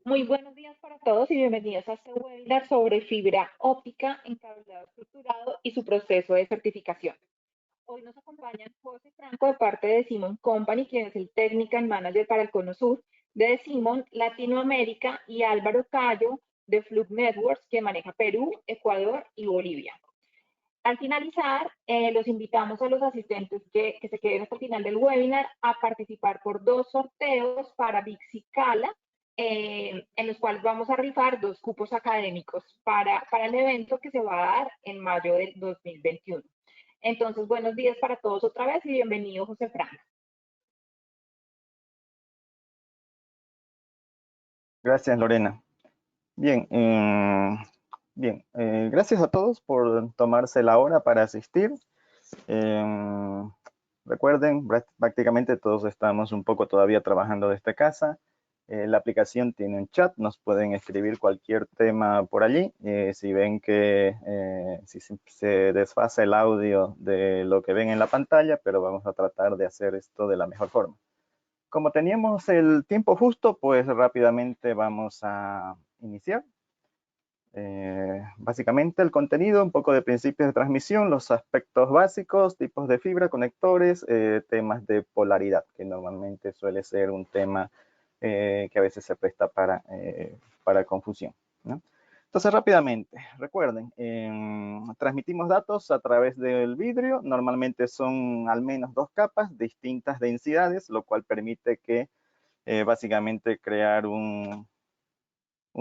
Muy buenos días para todos y bienvenidos a este webinar sobre fibra óptica en cableado estructurado y su proceso de certificación. Hoy nos acompañan José Franco de parte de Simon Company, quien es el Technical Manager para el Cono Sur de Simon Latinoamérica, y Álvaro Cayo de Flug Networks, que maneja Perú, Ecuador y Bolivia. Al finalizar, los invitamos a los asistentes que se queden hasta el final del webinar a participar por dos sorteos para Vixicala, en los cuales vamos a rifar dos cupos académicos para el evento que se va a dar en mayo del 2021. Entonces, buenos días para todos otra vez y bienvenido, José Franco. Gracias, Lorena. Bien, gracias a todos por tomarse la hora para asistir. Recuerden, prácticamente todos estamos un poco todavía trabajando desde casa. La aplicación tiene un chat, nos pueden escribir cualquier tema por allí. Si ven que si se desfasa el audio de lo que ven en la pantalla, pero vamos a tratar de hacer esto de la mejor forma. Como teníamos el tiempo justo, pues rápidamente vamos a iniciar. Básicamente el contenido, un poco de principios de transmisión, los aspectos básicos, tipos de fibra, conectores, temas de polaridad, que normalmente suele ser un tema que a veces se presta para confusión, ¿no? Entonces, rápidamente, recuerden, transmitimos datos a través del vidrio, normalmente son al menos dos capas, distintas densidades, lo cual permite que básicamente crear un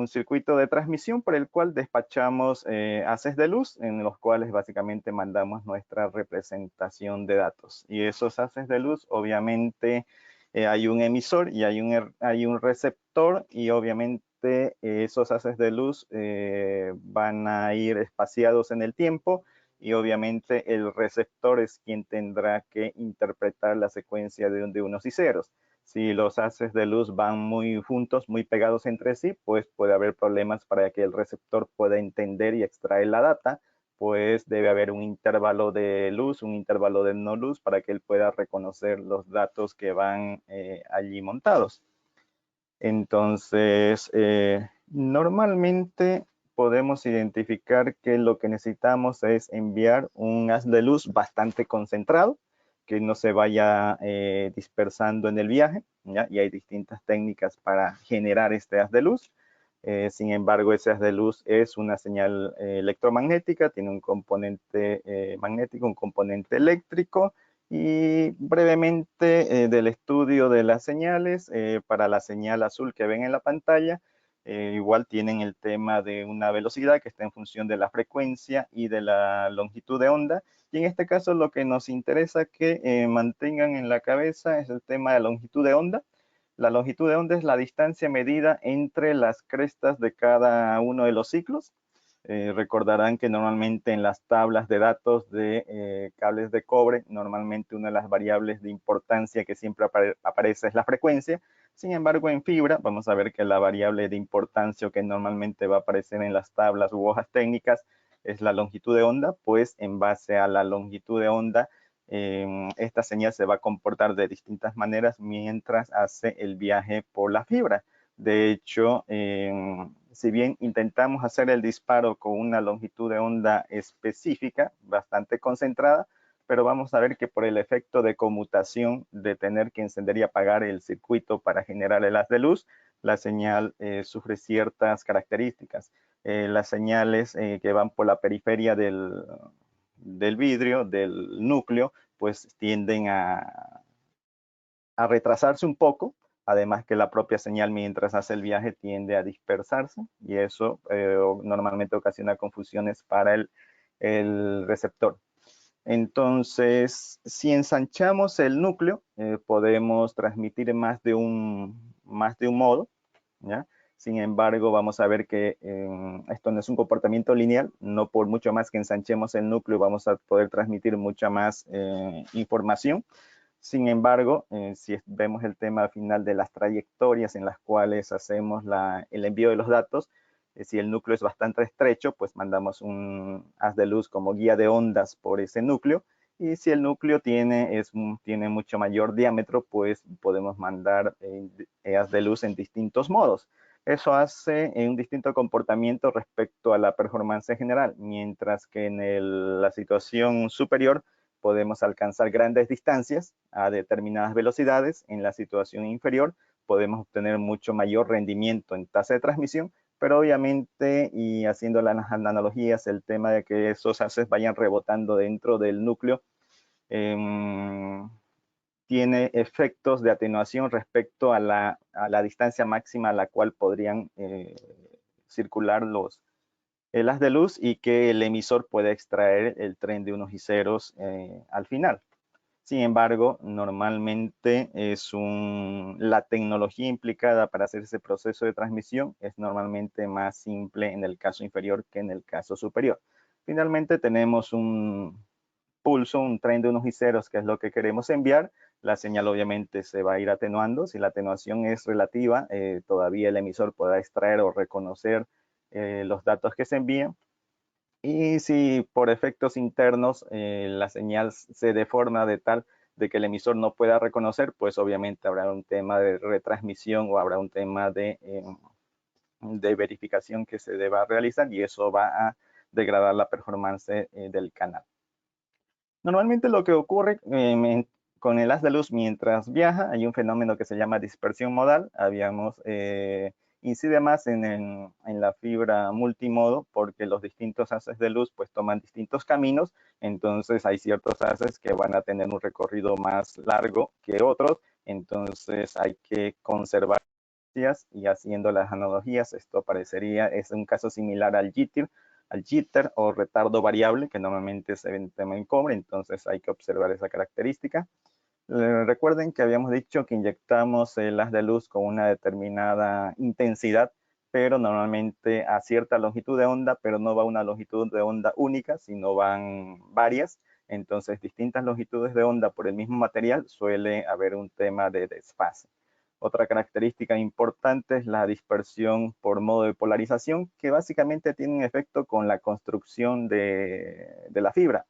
circuito de transmisión por el cual despachamos haces de luz en los cuales básicamente mandamos nuestra representación de datos. Y esos haces de luz, obviamente, hay un emisor y hay un receptor, y obviamente esos haces de luz van a ir espaciados en el tiempo, y obviamente el receptor es quien tendrá que interpretar la secuencia de unos y ceros. Si los haces de luz van muy juntos, muy pegados entre sí, pues puede haber problemas para que el receptor pueda entender y extraer la data, pues debe haber un intervalo de luz, un intervalo de no luz, para que él pueda reconocer los datos que van allí montados. Entonces, normalmente podemos identificar que lo que necesitamos es enviar un haz de luz bastante concentrado, que no se vaya dispersando en el viaje, ¿ya? Y hay distintas técnicas para generar este haz de luz. Sin embargo, ese haz de luz es una señal electromagnética, tiene un componente magnético, un componente eléctrico. Y brevemente del estudio de las señales, para la señal azul que ven en la pantalla, igual tienen el tema de una velocidad que está en función de la frecuencia y de la longitud de onda. Y en este caso lo que nos interesa que mantengan en la cabeza es el tema de longitud de onda. La longitud de onda es la distancia medida entre las crestas de cada uno de los ciclos. Recordarán que normalmente en las tablas de datos de cables de cobre, normalmente una de las variables de importancia que siempre aparece es la frecuencia. Sin embargo, en fibra vamos a ver que la variable de importancia que normalmente va a aparecer en las tablas u hojas técnicas es la longitud de onda, pues en base a la longitud de onda, esta señal se va a comportar de distintas maneras mientras hace el viaje por la fibra. De hecho, si bien intentamos hacer el disparo con una longitud de onda específica, bastante concentrada, pero vamos a ver que por el efecto de conmutación de tener que encender y apagar el circuito para generar el haz de luz, la señal sufre ciertas características. Las señales que van por la periferia del vidrio, del núcleo, pues tienden a retrasarse un poco, además que la propia señal mientras hace el viaje tiende a dispersarse, y eso normalmente ocasiona confusiones para el receptor. Entonces, si ensanchamos el núcleo, podemos transmitir más de un modo, ¿ya? Sin embargo, vamos a ver que esto no es un comportamiento lineal, no por mucho más que ensanchemos el núcleo vamos a poder transmitir mucha más información. Sin embargo, si vemos el tema final de las trayectorias en las cuales hacemos el envío de los datos, si el núcleo es bastante estrecho, pues mandamos un haz de luz como guía de ondas por ese núcleo. Y si el núcleo tiene mucho mayor diámetro, pues podemos mandar haz de luz en distintos modos. Eso hace un distinto comportamiento respecto a la performance general, mientras que en la situación superior podemos alcanzar grandes distancias a determinadas velocidades. En la situación inferior podemos obtener mucho mayor rendimiento en tasa de transmisión, pero obviamente, y haciendo las analogías, el tema de que esos haces vayan rebotando dentro del núcleo tiene efectos de atenuación respecto a la distancia máxima a la cual podrían circular el haz de luz y que el emisor puede extraer el tren de unos y ceros al final. Sin embargo, normalmente la tecnología implicada para hacer ese proceso de transmisión es normalmente más simple en el caso inferior que en el caso superior. Finalmente tenemos un pulso, un tren de unos y ceros, que es lo que queremos enviar. La señal obviamente se va a ir atenuando. Si la atenuación es relativa, todavía el emisor podrá extraer o reconocer los datos que se envían. Y si por efectos internos la señal se deforma de tal de que el emisor no pueda reconocer, pues obviamente habrá un tema de retransmisión o habrá un tema de verificación que se deba realizar y eso va a degradar la performance del canal. Normalmente lo que ocurre con el haz de luz mientras viaja, hay un fenómeno que se llama dispersión modal. Incide más en la fibra multimodo porque los distintos haces de luz pues toman distintos caminos, entonces hay ciertos haces que van a tener un recorrido más largo que otros, entonces hay que conservar y haciendo las analogías, esto es un caso similar al jitter o retardo variable que normalmente se ve en tema en cobre, entonces hay que observar esa característica. Recuerden que habíamos dicho que inyectamos el haz de luz con una determinada intensidad, pero normalmente a cierta longitud de onda, pero no va una longitud de onda única, sino van varias. Entonces, distintas longitudes de onda por el mismo material suele haber un tema de desfase. Otra característica importante es la dispersión por modo de polarización, que básicamente tiene un efecto con la construcción de la fibra.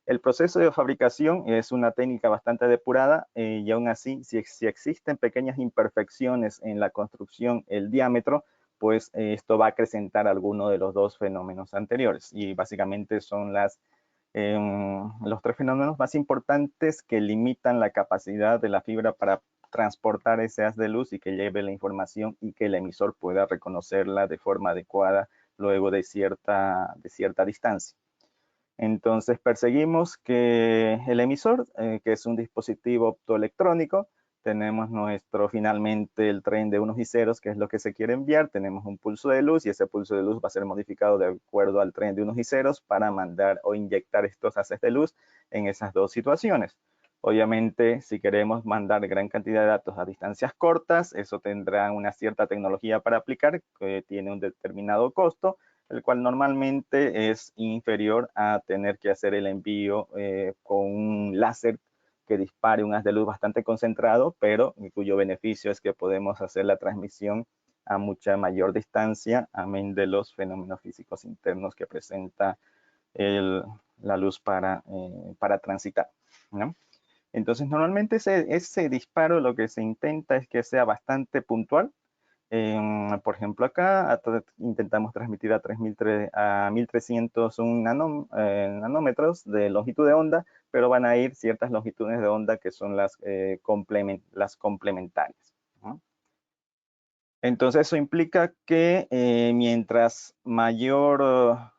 El proceso de fabricación es una técnica bastante depurada y aún así, si existen pequeñas imperfecciones en la construcción, el diámetro, pues esto va a acrecentar alguno de los dos fenómenos anteriores. Y básicamente son los tres fenómenos más importantes que limitan la capacidad de la fibra para transportar ese haz de luz y que lleve la información y que el emisor pueda reconocerla de forma adecuada luego de cierta distancia. Entonces perseguimos que el emisor, que es un dispositivo optoelectrónico, tenemos finalmente el tren de unos y ceros, que es lo que se quiere enviar, tenemos un pulso de luz y ese pulso de luz va a ser modificado de acuerdo al tren de unos y ceros para mandar o inyectar estos haces de luz en esas dos situaciones. Obviamente, si queremos mandar gran cantidad de datos a distancias cortas, eso tendrá una cierta tecnología para aplicar, que tiene un determinado costo, el cual normalmente es inferior a tener que hacer el envío con un láser que dispare un haz de luz bastante concentrado, pero cuyo beneficio es que podemos hacer la transmisión a mucha mayor distancia, amén de los fenómenos físicos internos que presenta la luz para transitar, ¿no? Entonces, normalmente ese disparo lo que se intenta es que sea bastante puntual. Por ejemplo, acá intentamos transmitir a 1301 nanómetros de longitud de onda, pero van a ir ciertas longitudes de onda que son las complementarias, ¿no? Entonces, eso implica que mientras mayor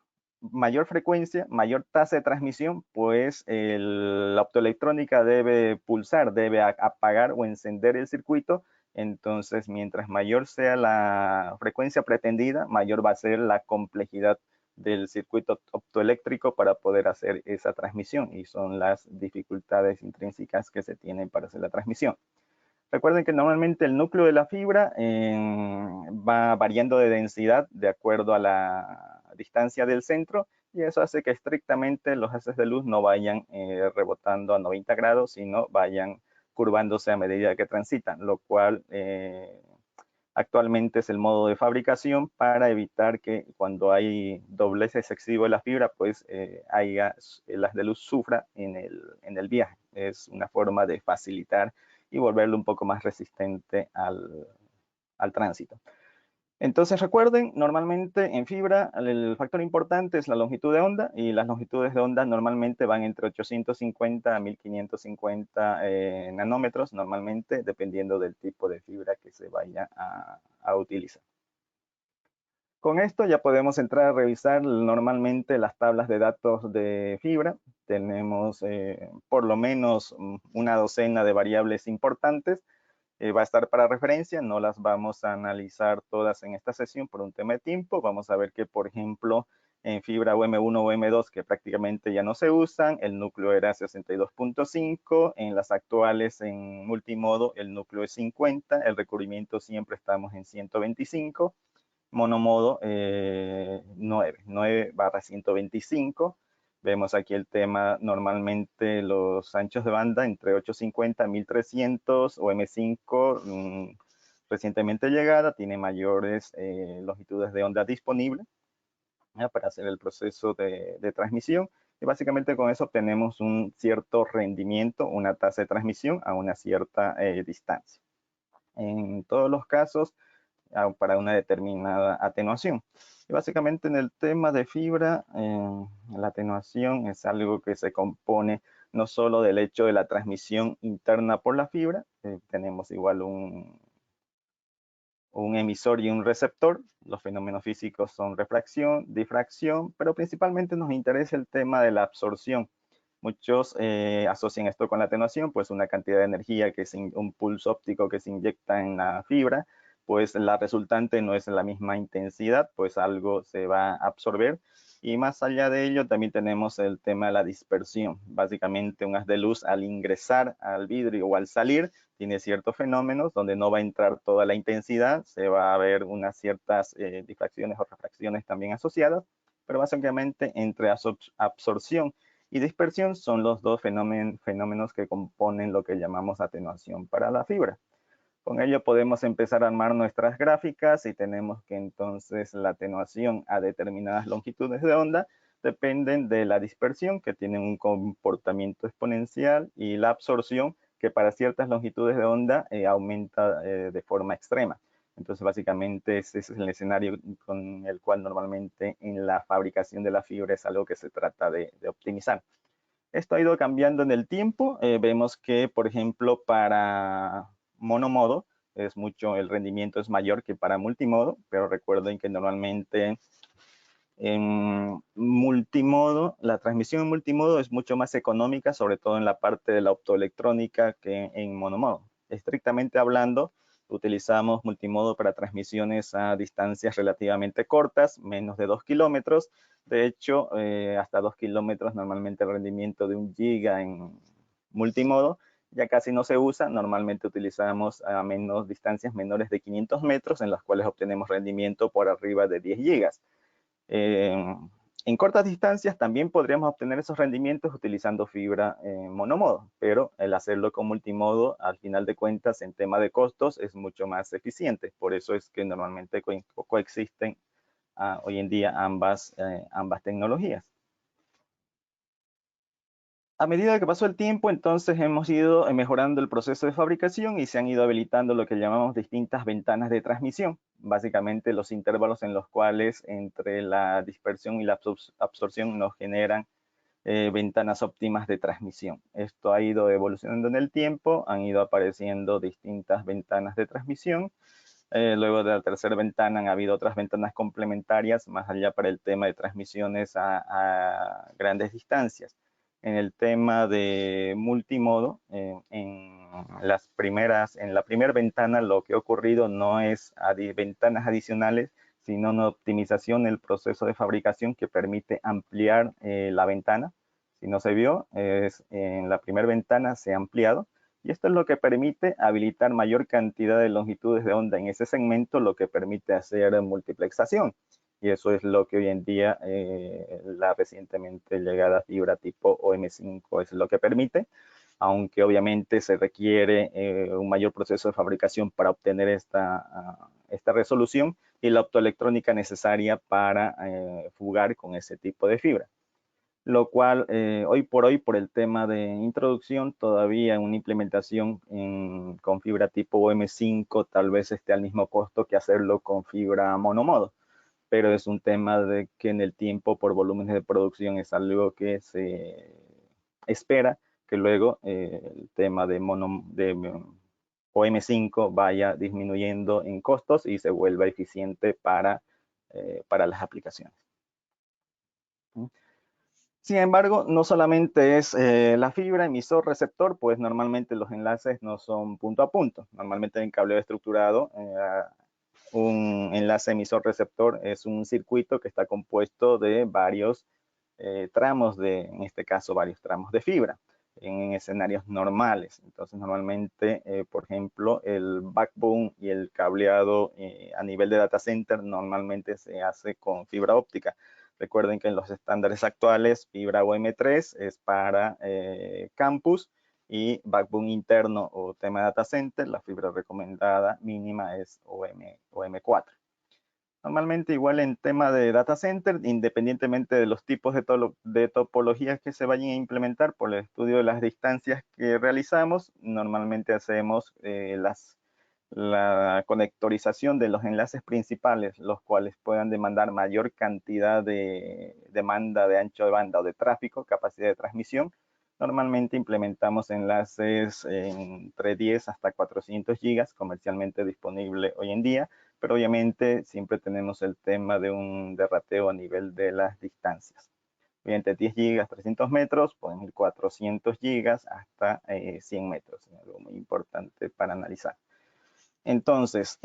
frecuencia, mayor tasa de transmisión, pues la optoelectrónica debe pulsar, debe apagar o encender el circuito. Entonces, mientras mayor sea la frecuencia pretendida, mayor va a ser la complejidad del circuito optoeléctrico para poder hacer esa transmisión y son las dificultades intrínsecas que se tienen para hacer la transmisión. Recuerden que normalmente el núcleo de la fibra va variando de densidad de acuerdo a la distancia del centro y eso hace que estrictamente los haces de luz no vayan rebotando a 90 grados, sino vayan curvándose a medida que transitan, lo cual actualmente es el modo de fabricación para evitar que cuando hay doblez excesivo de la fibra, pues el haz de luz sufra en el viaje. Es una forma de facilitar y volverlo un poco más resistente al tránsito. Entonces recuerden, normalmente en fibra el factor importante es la longitud de onda y las longitudes de onda normalmente van entre 850 a 1550 nanómetros, normalmente dependiendo del tipo de fibra que se vaya a utilizar. Con esto ya podemos entrar a revisar normalmente las tablas de datos de fibra. Tenemos por lo menos una docena de variables importantes. Va a estar para referencia, no las vamos a analizar todas en esta sesión por un tema de tiempo. Vamos a ver que, por ejemplo, en fibra UM1 o M2, que prácticamente ya no se usan, el núcleo era 62.5, en las actuales en multimodo el núcleo es 50, el recubrimiento siempre estamos en 125, monomodo 9/125. Vemos aquí el tema, normalmente los anchos de banda entre 850 y 1300 o M5, recientemente llegada, tiene mayores longitudes de onda disponibles para hacer el proceso de transmisión. Y básicamente con eso obtenemos un cierto rendimiento, una tasa de transmisión a una cierta distancia. En todos los casos, para una determinada atenuación. Y básicamente en el tema de fibra, la atenuación es algo que se compone no solo del hecho de la transmisión interna por la fibra, tenemos igual un emisor y un receptor. Los fenómenos físicos son refracción, difracción, pero principalmente nos interesa el tema de la absorción. Muchos asocian esto con la atenuación, pues una cantidad de energía, que es un pulso óptico que se inyecta en la fibra, pues la resultante no es la misma intensidad, pues algo se va a absorber. Y más allá de ello, también tenemos el tema de la dispersión. Básicamente, un haz de luz al ingresar al vidrio o al salir tiene ciertos fenómenos donde no va a entrar toda la intensidad, se va a ver unas ciertas difracciones o refracciones también asociadas, pero básicamente entre absorción y dispersión son los dos fenómenos que componen lo que llamamos atenuación para la fibra. Con ello podemos empezar a armar nuestras gráficas y tenemos que entonces la atenuación a determinadas longitudes de onda dependen de la dispersión, que tiene un comportamiento exponencial, y la absorción, que para ciertas longitudes de onda aumenta de forma extrema. Entonces básicamente ese es el escenario con el cual normalmente en la fabricación de la fibra es algo que se trata de optimizar. Esto ha ido cambiando en el tiempo. Vemos que, por ejemplo, para monomodo el rendimiento es mayor que para multimodo, pero recuerden que normalmente en multimodo, la transmisión en multimodo es mucho más económica, sobre todo en la parte de la optoelectrónica, que en monomodo. Estrictamente hablando, utilizamos multimodo para transmisiones a distancias relativamente cortas, menos de 2 kilómetros. De hecho, hasta 2 kilómetros normalmente el rendimiento de 1 giga en multimodo ya casi no se usa. Normalmente utilizamos a menos distancias menores de 500 metros, en las cuales obtenemos rendimiento por arriba de 10 gigas. En cortas distancias también podríamos obtener esos rendimientos utilizando fibra monomodo, pero el hacerlo con multimodo, al final de cuentas, en tema de costos, es mucho más eficiente. Por eso es que normalmente coexisten hoy en día ambas tecnologías. A medida que pasó el tiempo, entonces hemos ido mejorando el proceso de fabricación y se han ido habilitando lo que llamamos distintas ventanas de transmisión. Básicamente los intervalos en los cuales entre la dispersión y la absorción nos generan ventanas óptimas de transmisión. Esto ha ido evolucionando en el tiempo, han ido apareciendo distintas ventanas de transmisión. Luego de la tercera ventana han habido otras ventanas complementarias, más allá para el tema de transmisiones a grandes distancias. En el tema de multimodo, en la primera ventana lo que ha ocurrido no es ventanas adicionales, sino una optimización del proceso de fabricación que permite ampliar la ventana. Si no se vio, en la primera ventana se ha ampliado, y esto es lo que permite habilitar mayor cantidad de longitudes de onda en ese segmento, lo que permite hacer multiplexación. Y eso es lo que hoy en día la recientemente llegada fibra tipo OM5 es lo que permite, aunque obviamente se requiere un mayor proceso de fabricación para obtener esta resolución y la optoelectrónica necesaria para fugar con ese tipo de fibra. lo cual hoy por hoy, por el tema de introducción, todavía una implementación con fibra tipo OM5 tal vez esté al mismo costo que hacerlo con fibra monomodo, pero es un tema de que en el tiempo, por volúmenes de producción, es algo que se espera que luego el tema de OM5 vaya disminuyendo en costos y se vuelva eficiente para las aplicaciones. Sin embargo, no solamente es la fibra, emisor, receptor, pues normalmente los enlaces no son punto a punto. Normalmente en cableado estructurado, un enlace emisor-receptor es un circuito que está compuesto de varios tramos en este caso, varios tramos de fibra en escenarios normales. Entonces, normalmente, por ejemplo, el backbone y el cableado a nivel de data center normalmente se hace con fibra óptica. Recuerden que en los estándares actuales, fibra OM3 es para campus y backbone interno o tema data center, la fibra recomendada mínima es OM4. Normalmente igual en tema de data center, independientemente de los tipos de topologías que se vayan a implementar por el estudio de las distancias que realizamos, normalmente hacemos la conectorización de los enlaces principales, los cuales puedan demandar mayor cantidad de demanda de ancho de banda o de tráfico, capacidad de transmisión. Normalmente implementamos enlaces entre 10 hasta 400 gigas comercialmente disponible hoy en día, pero obviamente siempre tenemos el tema de un derrateo a nivel de las distancias. Mediante 10 gigas, 300 metros, pueden ir 400 gigas hasta 100 metros, algo muy importante para analizar. Entonces,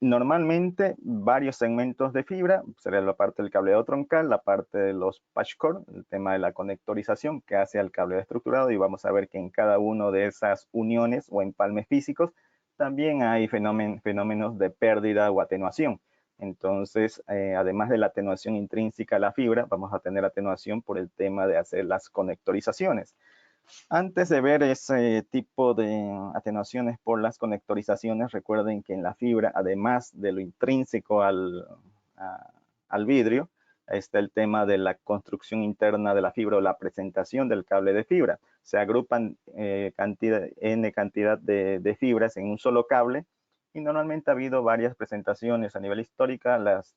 normalmente varios segmentos de fibra, sería la parte del cableado troncal, la parte de los patch cord, el tema de la conectorización que hace al cableado estructurado, y vamos a ver que en cada uno de esas uniones o empalmes físicos también hay fenómenos de pérdida o atenuación. Entonces, además de la atenuación intrínseca a la fibra, vamos a tener atenuación por el tema de hacer las conectorizaciones. Antes de ver ese tipo de atenuaciones por las conectorizaciones, recuerden que en la fibra, además de lo intrínseco al vidrio, está el tema de la construcción interna de la fibra o la presentación del cable de fibra. Se agrupan n cantidad de fibras en un solo cable y normalmente ha habido varias presentaciones a nivel histórico, las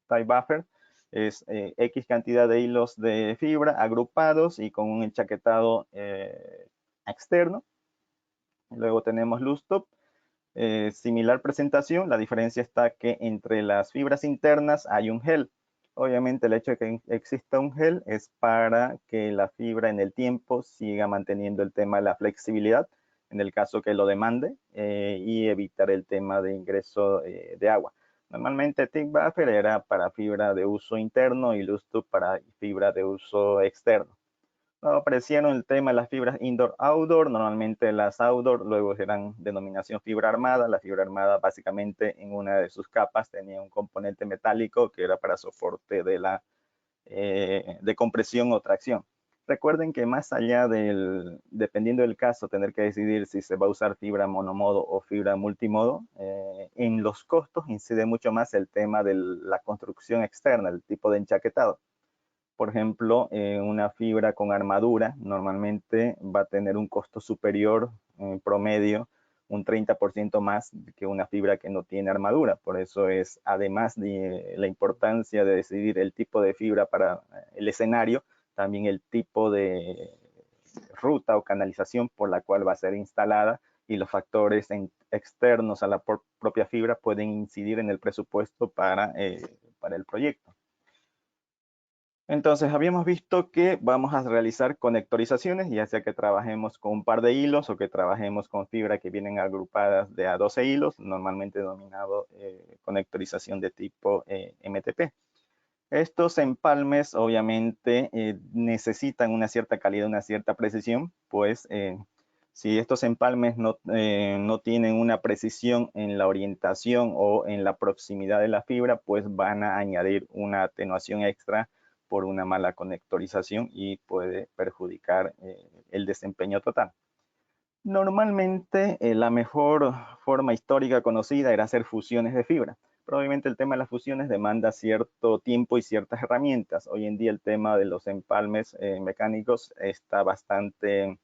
tie buffer, es X cantidad de hilos de fibra agrupados y con un enchaquetado externo. Luego tenemos loose top, similar presentación, la diferencia está que entre las fibras internas hay un gel. Obviamente el hecho de que exista un gel es para que la fibra en el tiempo siga manteniendo el tema de la flexibilidad, en el caso que lo demande, y evitar el tema de ingreso de agua. Normalmente thick buffer era para fibra de uso interno y loose tube para fibra de uso externo. Luego aparecieron el tema de las fibras indoor-outdoor. Normalmente las outdoor luego eran denominación fibra armada. La fibra armada básicamente en una de sus capas tenía un componente metálico que era para soporte de compresión o tracción. Recuerden que más allá dependiendo del caso, tener que decidir si se va a usar fibra monomodo o fibra multimodo, en los costos incide mucho más el tema de la construcción externa, el tipo de enchaquetado. Por ejemplo, una fibra con armadura normalmente va a tener un costo superior en promedio un 30% más que una fibra que no tiene armadura. Por eso es, además de la importancia de decidir el tipo de fibra para el escenario, también el tipo de ruta o canalización por la cual va a ser instalada, y los factores externos a la propia fibra pueden incidir en el presupuesto para el proyecto. Entonces, habíamos visto que vamos a realizar conectorizaciones, ya sea que trabajemos con un par de hilos o que trabajemos con fibra que vienen agrupadas de a 12 hilos, normalmente denominado conectorización de tipo MTP. Estos empalmes, obviamente, necesitan una cierta calidad, una cierta precisión, pues si estos empalmes no tienen una precisión en la orientación o en la proximidad de la fibra, pues van a añadir una atenuación extra por una mala conectorización y puede perjudicar el desempeño total. Normalmente la mejor forma histórica conocida era hacer fusiones de fibra. pero obviamente el tema de las fusiones demanda cierto tiempo y ciertas herramientas. Hoy en día el tema de los empalmes mecánicos está bastante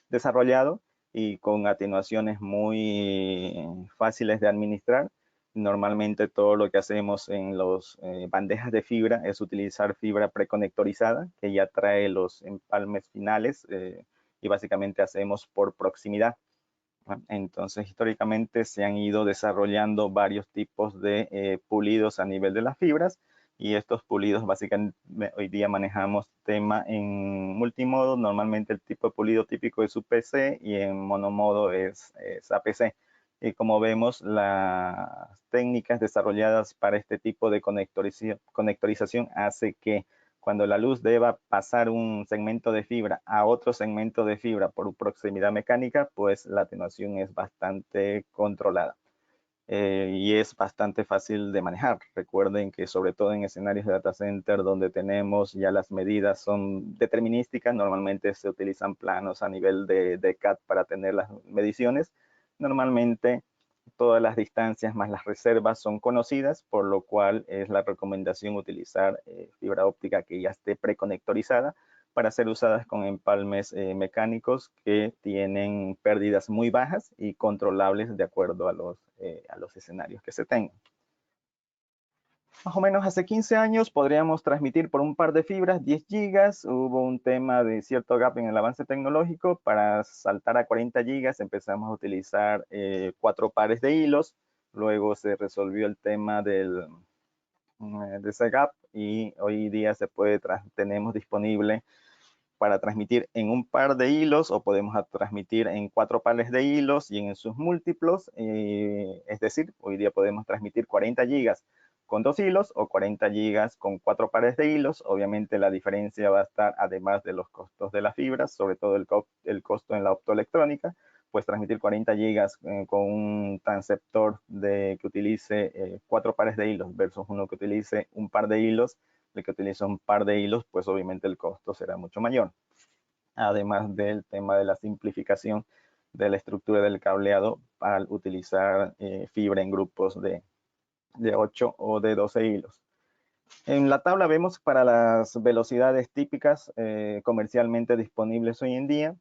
desarrollado y con atenuaciones muy fáciles de administrar. Normalmente todo lo que hacemos en las bandejas de fibra es utilizar fibra preconectorizada, que ya trae los empalmes finales y básicamente hacemos por proximidad. Entonces, históricamente se han ido desarrollando varios tipos de pulidos a nivel de las fibras y estos pulidos básicamente hoy día manejamos tema en multimodo. Normalmente el tipo de pulido típico es UPC y en monomodo es APC. Y como vemos, las técnicas desarrolladas para este tipo de conectorización hace que cuando la luz deba pasar un segmento de fibra a otro segmento de fibra por proximidad mecánica, pues la atenuación es bastante controlada y es bastante fácil de manejar. Recuerden que sobre todo en escenarios de data center donde tenemos ya las medidas son determinísticas, normalmente se utilizan planos a nivel de CAD para tener las mediciones. Normalmente todas las distancias más las reservas son conocidas, por lo cual es la recomendación utilizar fibra óptica que ya esté preconectorizada para ser usadas con empalmes mecánicos que tienen pérdidas muy bajas y controlables de acuerdo a los escenarios que se tengan. Más o menos hace 15 años podríamos transmitir por un par de fibras 10 gigas. Hubo un tema de cierto gap en el avance tecnológico. Para saltar a 40 gigas empezamos a utilizar 4 pares de hilos. Luego se resolvió el tema de ese gap y hoy día tenemos disponible para transmitir en un par de hilos o podemos transmitir en 4 pares de hilos y en sus múltiplos. Es decir, hoy día podemos transmitir 40 gigas con 2 hilos o 40 gigas con 4 pares de hilos. Obviamente la diferencia va a estar, además de los costos de las fibras, sobre todo el costo en la optoelectrónica, pues transmitir 40 gigas con un transceptor que utilice 4 pares de hilos versus uno que utilice un par de hilos. El que utiliza un par de hilos, pues obviamente el costo será mucho mayor. Además del tema de la simplificación de la estructura del cableado al utilizar fibra en grupos de 8 o de 12 hilos. En la tabla vemos para las velocidades típicas comercialmente disponibles hoy en día,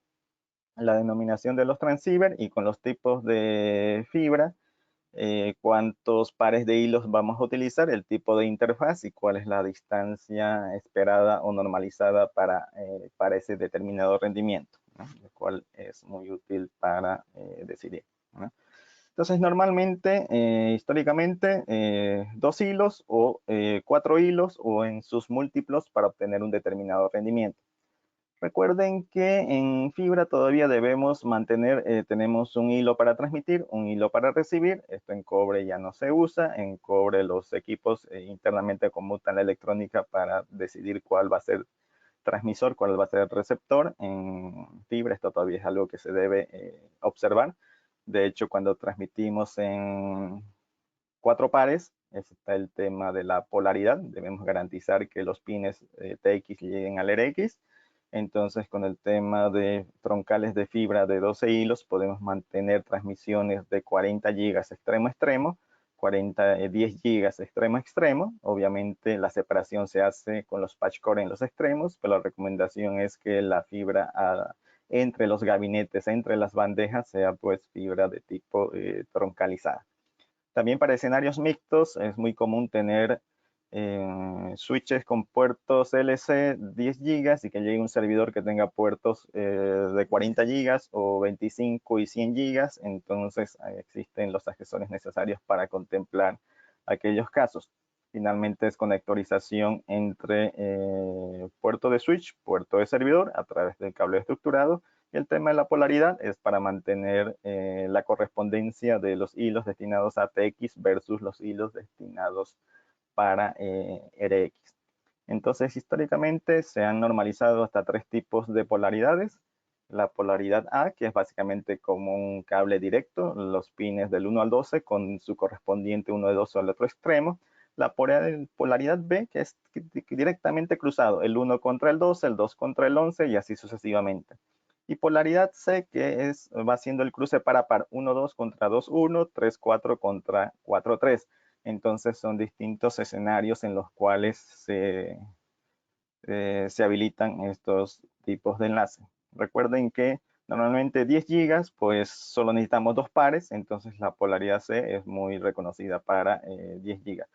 la denominación de los transceivers y con los tipos de fibra, cuántos pares de hilos vamos a utilizar, el tipo de interfaz y cuál es la distancia esperada o normalizada para ese determinado rendimiento, ¿no? Lo cual es muy útil para decidir, ¿no? Entonces, normalmente, históricamente, 2 hilos o 4 hilos o en sus múltiplos para obtener un determinado rendimiento. Recuerden que en fibra todavía debemos mantener, tenemos un hilo para transmitir, un hilo para recibir. Esto en cobre ya no se usa. En cobre los equipos internamente conmutan la electrónica para decidir cuál va a ser transmisor, cuál va a ser receptor. En fibra esto todavía es algo que se debe observar. De hecho, cuando transmitimos en 4 pares, está el tema de la polaridad. Debemos garantizar que los pines TX lleguen al RX. Entonces, con el tema de troncales de fibra de 12 hilos, podemos mantener transmisiones de 40 gigas extremo a extremo, 10 gigas extremo a extremo. Obviamente, la separación se hace con los patch core en los extremos, pero la recomendación es que la fibra entre los gabinetes, entre las bandejas, sea pues fibra de tipo troncalizada. También para escenarios mixtos es muy común tener switches con puertos LC 10 gigas y que llegue un servidor que tenga puertos de 40 gigas o 25 y 100 gigas. Entonces existen los accesorios necesarios para contemplar aquellos casos. Finalmente es conectorización entre puerto de switch, puerto de servidor a través del cable estructurado. Y el tema de la polaridad es para mantener la correspondencia de los hilos destinados a TX versus los hilos destinados para RX. Entonces, históricamente se han normalizado hasta 3 tipos de polaridades. La polaridad A, que es básicamente como un cable directo, los pines del 1 al 12 con su correspondiente 1 de 12 al otro extremo. La polaridad B, que es directamente cruzado, el 1 contra el 12, el 2 contra el 11 y así sucesivamente. Y polaridad C, que va haciendo el cruce par a par, 1, 2 contra 2, 1, 3, 4 contra 4, 3. Entonces son distintos escenarios en los cuales se habilitan estos tipos de enlaces. Recuerden que normalmente 10 gigas, pues solo necesitamos 2 pares, entonces la polaridad C es muy reconocida para 10 gigas.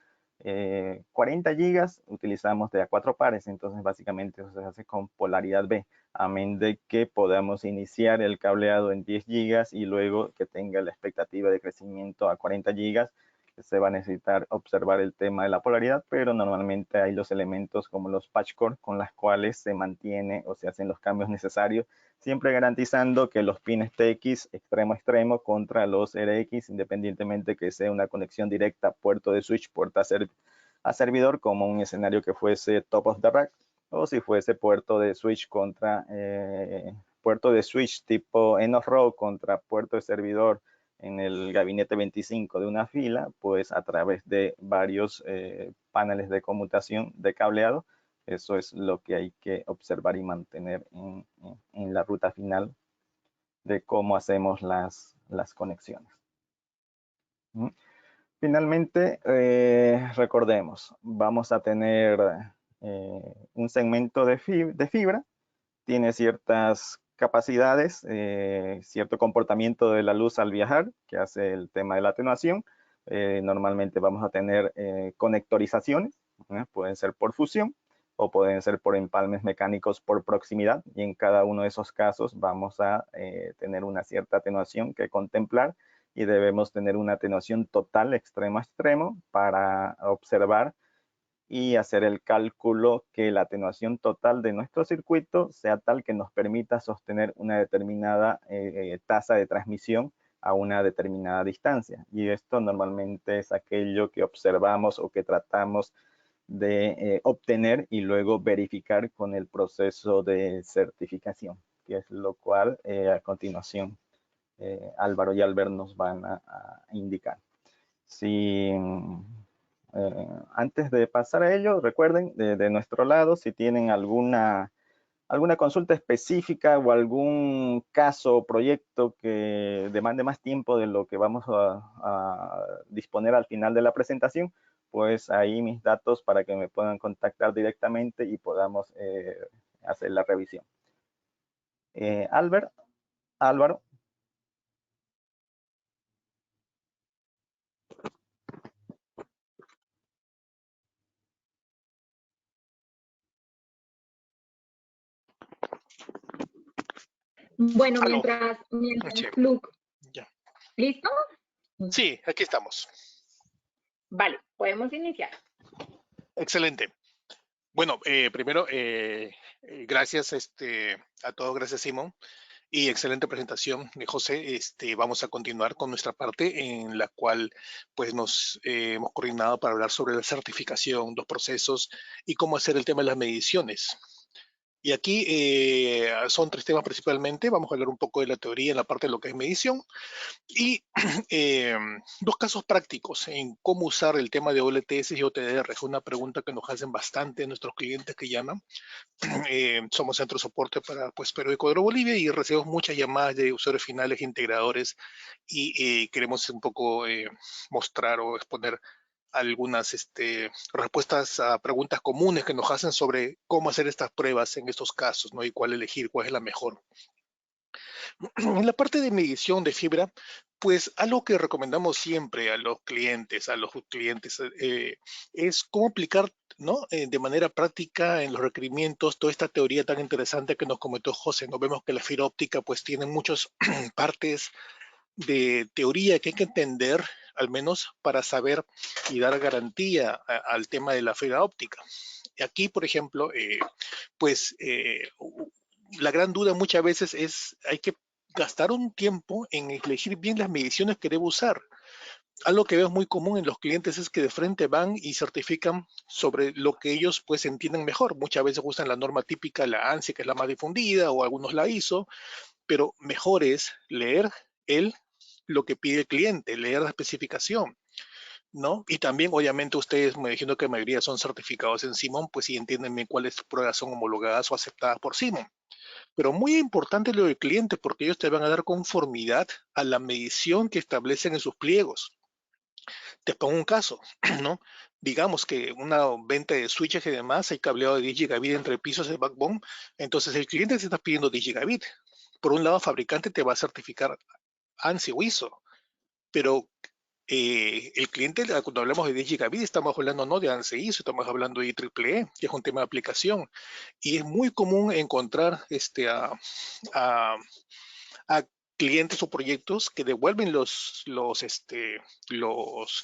40 gigas utilizamos de a 4 pares, entonces básicamente eso se hace con polaridad B, a menos de que podamos iniciar el cableado en 10 gigas y luego que tenga la expectativa de crecimiento a 40 gigas, se va a necesitar observar el tema de la polaridad, pero normalmente hay los elementos como los patch cord con las cuales se mantiene o se hacen los cambios necesarios, siempre garantizando que los pines TX extremo a extremo contra los RX, independientemente que sea una conexión directa puerto de switch, puerta a servidor, como un escenario que fuese top of the rack, o si fuese puerto de switch contra puerto de switch tipo end of row contra puerto de servidor en el gabinete 25 de una fila, pues a través de varios paneles de conmutación de cableado. Eso es lo que hay que observar y mantener en la ruta final de cómo hacemos las conexiones. Finalmente, recordemos, vamos a tener un segmento de fibra, tiene ciertas capacidades, cierto comportamiento de la luz al viajar, que hace el tema de la atenuación. Normalmente vamos a tener conectorizaciones, pueden ser por fusión o pueden ser por empalmes mecánicos por proximidad, y en cada uno de esos casos vamos a tener una cierta atenuación que contemplar, y debemos tener una atenuación total extremo a extremo para observar y hacer el cálculo que la atenuación total de nuestro circuito sea tal que nos permita sostener una determinada tasa de transmisión a una determinada distancia. Y esto normalmente es aquello que observamos o que tratamos de obtener y luego verificar con el proceso de certificación, que es lo cual a continuación Álvaro y Albert nos van a indicar. Si antes de pasar a ello, recuerden de nuestro lado, si tienen alguna consulta específica o algún caso o proyecto que demande más tiempo de lo que vamos a disponer al final de la presentación, pues ahí mis datos para que me puedan contactar directamente y podamos hacer la revisión. Albert, Álvaro. Bueno, Aló. mientras Sí. Luke. Ya. ¿Listo? Sí, aquí estamos. Vale, podemos iniciar. Excelente. Bueno, primero, gracias a todos, gracias Simón, y excelente presentación, José. Vamos a continuar con nuestra parte en la cual pues nos hemos coordinado para hablar sobre la certificación, los procesos y cómo hacer el tema de las mediciones. Y aquí son 3 temas principalmente. Vamos a hablar un poco de la teoría en la parte de lo que es medición y 2 casos prácticos en cómo usar el tema de OLTS y OTDR. Es una pregunta que nos hacen bastante nuestros clientes que llaman. Somos centro de soporte para pues, Perú, Ecuador, Bolivia, y recibimos muchas llamadas de usuarios finales, integradores, y queremos un poco mostrar o exponer algunas respuestas a preguntas comunes que nos hacen sobre cómo hacer estas pruebas en estos casos, ¿no? Y cuál elegir, cuál es la mejor. En la parte de medición de fibra, pues algo que recomendamos siempre a los clientes, es cómo aplicar, ¿no? De manera práctica en los requerimientos toda esta teoría tan interesante que nos comentó José. Nos vemos que la fibra óptica pues tiene muchas partes de teoría que hay que entender, al menos para saber y dar garantía al tema de la fibra óptica. Aquí, por ejemplo, pues la gran duda muchas veces es, hay que gastar un tiempo en elegir bien las mediciones que debo usar. Algo que veo muy común en los clientes es que de frente van y certifican sobre lo que ellos pues entienden mejor. Muchas veces usan la norma típica, la ANSI, que es la más difundida, o algunos la ISO, pero mejor es leer lo que pide el cliente, leer la especificación, ¿no? Y también, obviamente, ustedes me dijeron que la mayoría son certificados en Simon, pues sí entienden bien cuáles pruebas son homologadas o aceptadas por Simon. Pero muy importante lo del cliente, porque ellos te van a dar conformidad a la medición que establecen en sus pliegos. Te pongo un caso, ¿no? Digamos que una venta de switches y demás, hay cableado de 10 gigabit entre pisos de backbone, entonces el cliente te está pidiendo 10 gigabit. Por un lado, el fabricante te va a certificar ANSI o ISO, pero el cliente, cuando hablamos de 10 gigabit, estamos hablando no de ANSI ISO, estamos hablando de IEEE, que es un tema de aplicación. Y es muy común encontrar a a clientes o proyectos que devuelven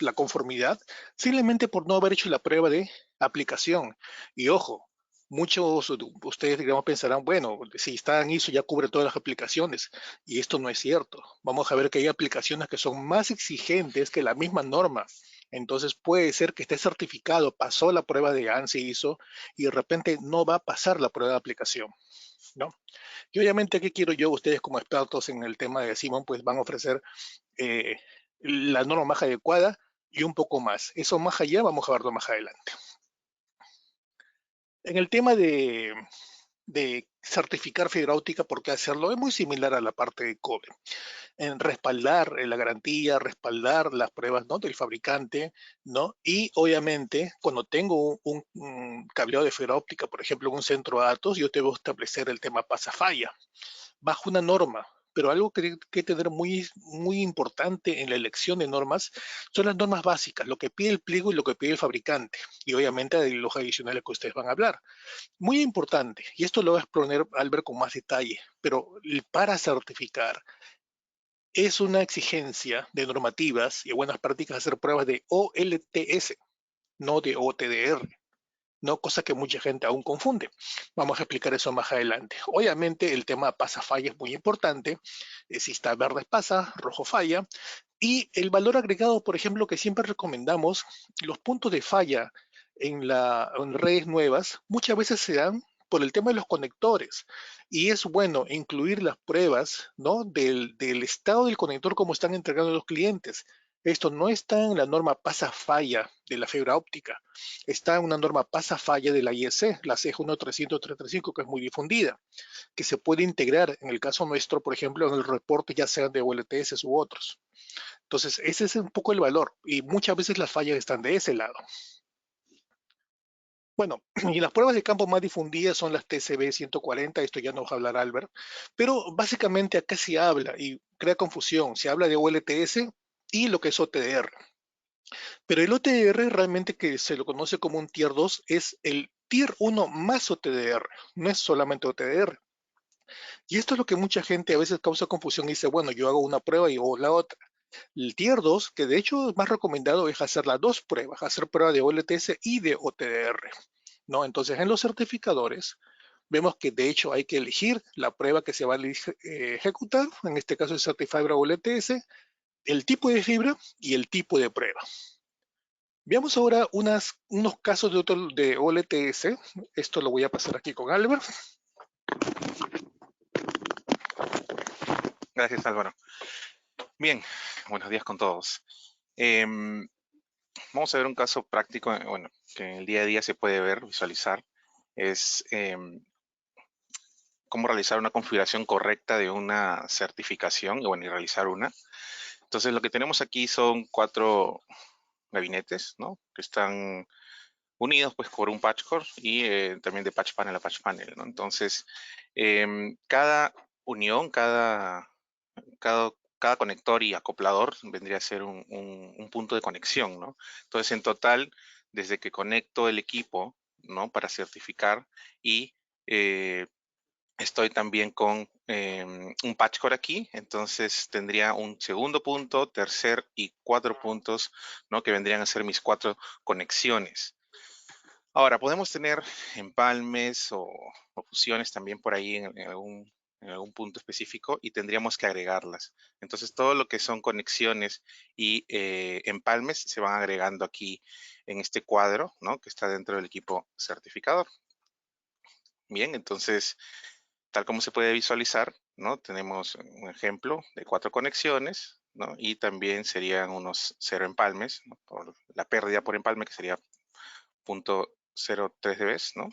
la conformidad simplemente por no haber hecho la prueba de aplicación. Y ojo, muchos de ustedes, digamos, pensarán, bueno, si está en ISO ya cubre todas las aplicaciones. Y esto no es cierto. Vamos a ver que hay aplicaciones que son más exigentes que la misma norma. Entonces puede ser que esté certificado, pasó la prueba de ANSI ISO y de repente no va a pasar la prueba de aplicación, ¿no? Y obviamente, ¿qué quiero yo? Ustedes como expertos en el tema de Simon, pues van a ofrecer eh, la norma más adecuada y un poco más. Eso más allá vamos a verlo más adelante. En el tema de certificar fibra óptica, ¿por qué hacerlo? Es muy similar a la parte de cobre. En respaldar la garantía, respaldar las pruebas, ¿no?, del fabricante, ¿no? Y obviamente, cuando tengo un cableado de fibra óptica, por ejemplo, en un centro de datos, yo debo establecer el tema pasa-falla bajo una norma, pero algo que hay que tener muy importante en la elección de normas son las normas básicas, lo que pide el pliego y lo que pide el fabricante, y obviamente de los adicionales que ustedes van a hablar. Muy importante, y esto lo va a exponer Albert con más detalle, pero para certificar es una exigencia de normativas y buenas prácticas hacer pruebas de OLTS, no de OTDR. ¿No? Cosa que mucha gente aún confunde. Vamos a explicar eso más adelante. Obviamente el tema pasa falla es muy importante. Si está verde pasa, rojo falla. Y el valor agregado, por ejemplo, que siempre recomendamos, los puntos de falla en redes nuevas muchas veces se dan por el tema de los conectores. Y es bueno incluir las pruebas, ¿no?, del estado del conector como están entregando los clientes. Esto no está en la norma pasa-falla de la fibra óptica, está en una norma pasa-falla de la IEC, la C130335, que es muy difundida, que se puede integrar en el caso nuestro, por ejemplo, en el reporte ya sean de OLTS u otros. Entonces, ese es un poco el valor y muchas veces las fallas están de ese lado. Bueno, y las pruebas de campo más difundidas son las TCB 140, esto ya nos hablará Albert, pero básicamente acá se habla y crea confusión, se habla de OLTS y lo que es OTDR. Pero el OTDR realmente, que se lo conoce como un Tier 2, es el Tier 1 más OTDR, no es solamente OTDR. Y esto es lo que mucha gente a veces causa confusión y dice, bueno, yo hago una prueba y hago la otra. El Tier 2, que de hecho es más recomendado, es hacer las dos pruebas, hacer prueba de OLTS y de OTDR, ¿no? Entonces, en los certificadores, vemos que de hecho hay que elegir la prueba que se va a ejecutar, en este caso es Certified OLTS, el tipo de fibra y el tipo de prueba. Veamos ahora unos casos de OLTS. Esto lo voy a pasar aquí con Albert. Gracias, Álvaro. Bien, buenos días con todos. Vamos a ver un caso práctico, bueno, que en el día a día se puede ver, visualizar. Es cómo realizar una configuración correcta de una certificación, y bueno, y realizar una. Entonces, lo que tenemos aquí son 4 gabinetes, ¿no?, que están unidos pues por un patch core y también de patch panel a patch panel, ¿no? Entonces, cada unión, cada conector y acoplador vendría a ser un punto de conexión, ¿no? Entonces, en total, desde que conecto el equipo, ¿no?, para certificar y estoy también con un patch core aquí, entonces tendría un segundo punto, tercer y 4 puntos, ¿no?, que vendrían a ser mis 4 conexiones. Ahora, podemos tener empalmes o fusiones también por ahí en algún punto específico y tendríamos que agregarlas. Entonces, todo lo que son conexiones y empalmes se van agregando aquí en este cuadro, ¿no?, que está dentro del equipo certificador. Bien, entonces, tal como se puede visualizar, ¿no?, tenemos un ejemplo de 4 conexiones, ¿no?, y también serían unos 0 empalmes, ¿no?, por la pérdida por empalme, que sería 0.03 dB, ¿no?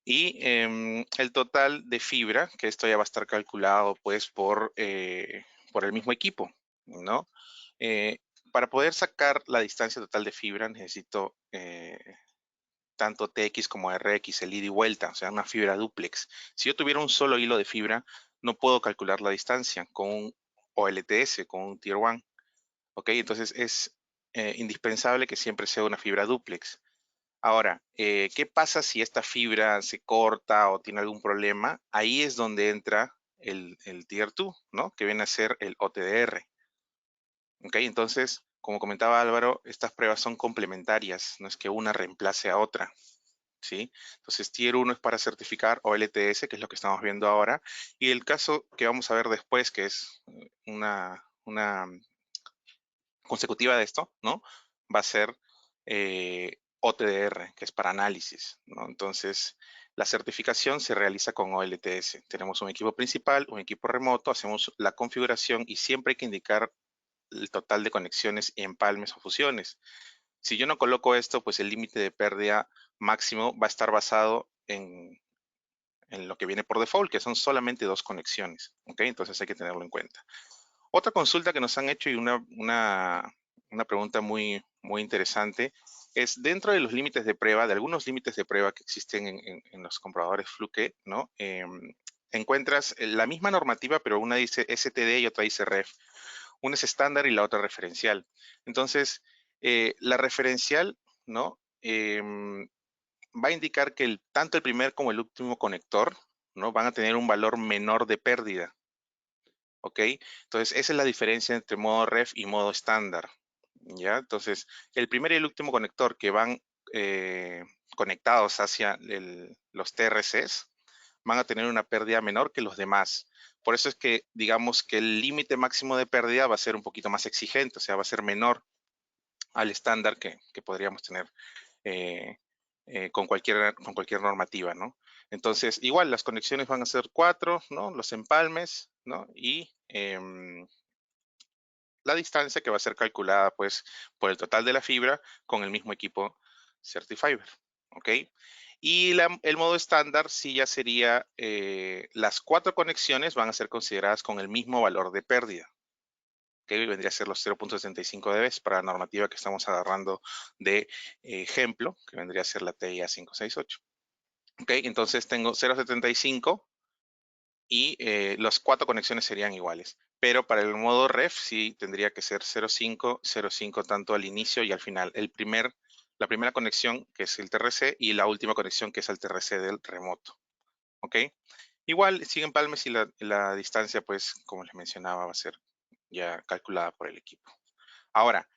Y el total de fibra, que esto ya va a estar calculado pues por el mismo equipo, ¿no? para poder sacar la distancia total de fibra necesito tanto TX como RX, el ida y vuelta, o sea, una fibra dúplex. Si yo tuviera un solo hilo de fibra, no puedo calcular la distancia con un OLTS, con un Tier 1. ¿Ok? Entonces es indispensable que siempre sea una fibra dúplex. Ahora, ¿qué pasa si esta fibra se corta o tiene algún problema? Ahí es donde entra el Tier 2, ¿no? Que viene a ser el OTDR. ¿Ok? Entonces, como comentaba Álvaro, estas pruebas son complementarias, no es que una reemplace a otra. ¿Sí? Entonces, Tier 1 es para certificar OLTS, que es lo que estamos viendo ahora, y el caso que vamos a ver después, que es una consecutiva de esto, ¿no? Va a ser OTDR, que es para análisis, ¿no? Entonces, la certificación se realiza con OLTS. Tenemos un equipo principal, un equipo remoto, hacemos la configuración y siempre hay que indicar el total de conexiones y empalmes o fusiones. Si yo no coloco esto, pues el límite de pérdida máximo va a estar basado en lo que viene por default, que son solamente 2 conexiones, ¿ok? Entonces hay que tenerlo en cuenta. Otra consulta que nos han hecho y una pregunta muy interesante es dentro de los límites de prueba, de algunos límites de prueba que existen en los comprobadores Fluke, ¿no? Encuentras la misma normativa, pero una dice STD y otra dice REF. Una es estándar y la otra referencial. Entonces, la referencial, ¿no? Va a indicar que tanto el primer como el último conector, ¿no? Van a tener un valor menor de pérdida. ¿Ok? Entonces, esa es la diferencia entre modo ref y modo estándar. ¿Ya? Entonces, el primer y el último conector que van conectados hacia los TRCs van a tener una pérdida menor que los demás. Por eso es que, digamos que el límite máximo de pérdida va a ser un poquito más exigente, o sea, va a ser menor al estándar que podríamos tener con cualquier normativa, ¿no? Entonces, igual, las conexiones van a ser 4, ¿no? Los empalmes, ¿no? Y la distancia que va a ser calculada, pues, por el total de la fibra con el mismo equipo CertiFiber, ¿ok? Y el modo estándar sí ya sería, las 4 conexiones van a ser consideradas con el mismo valor de pérdida, que vendría a ser los 0.65 dB para la normativa que estamos agarrando de ejemplo, que vendría a ser la TIA 568. Ok, entonces tengo 0.75 y las 4 conexiones serían iguales. Pero para el modo ref sí tendría que ser 0.5, 0.5 tanto al inicio y al final. La primera conexión que es el TRC y la última conexión que es el TRC del remoto. Ok, igual siguen palmes y la distancia, pues como les mencionaba, va a ser ya calculada por el equipo. Ahora,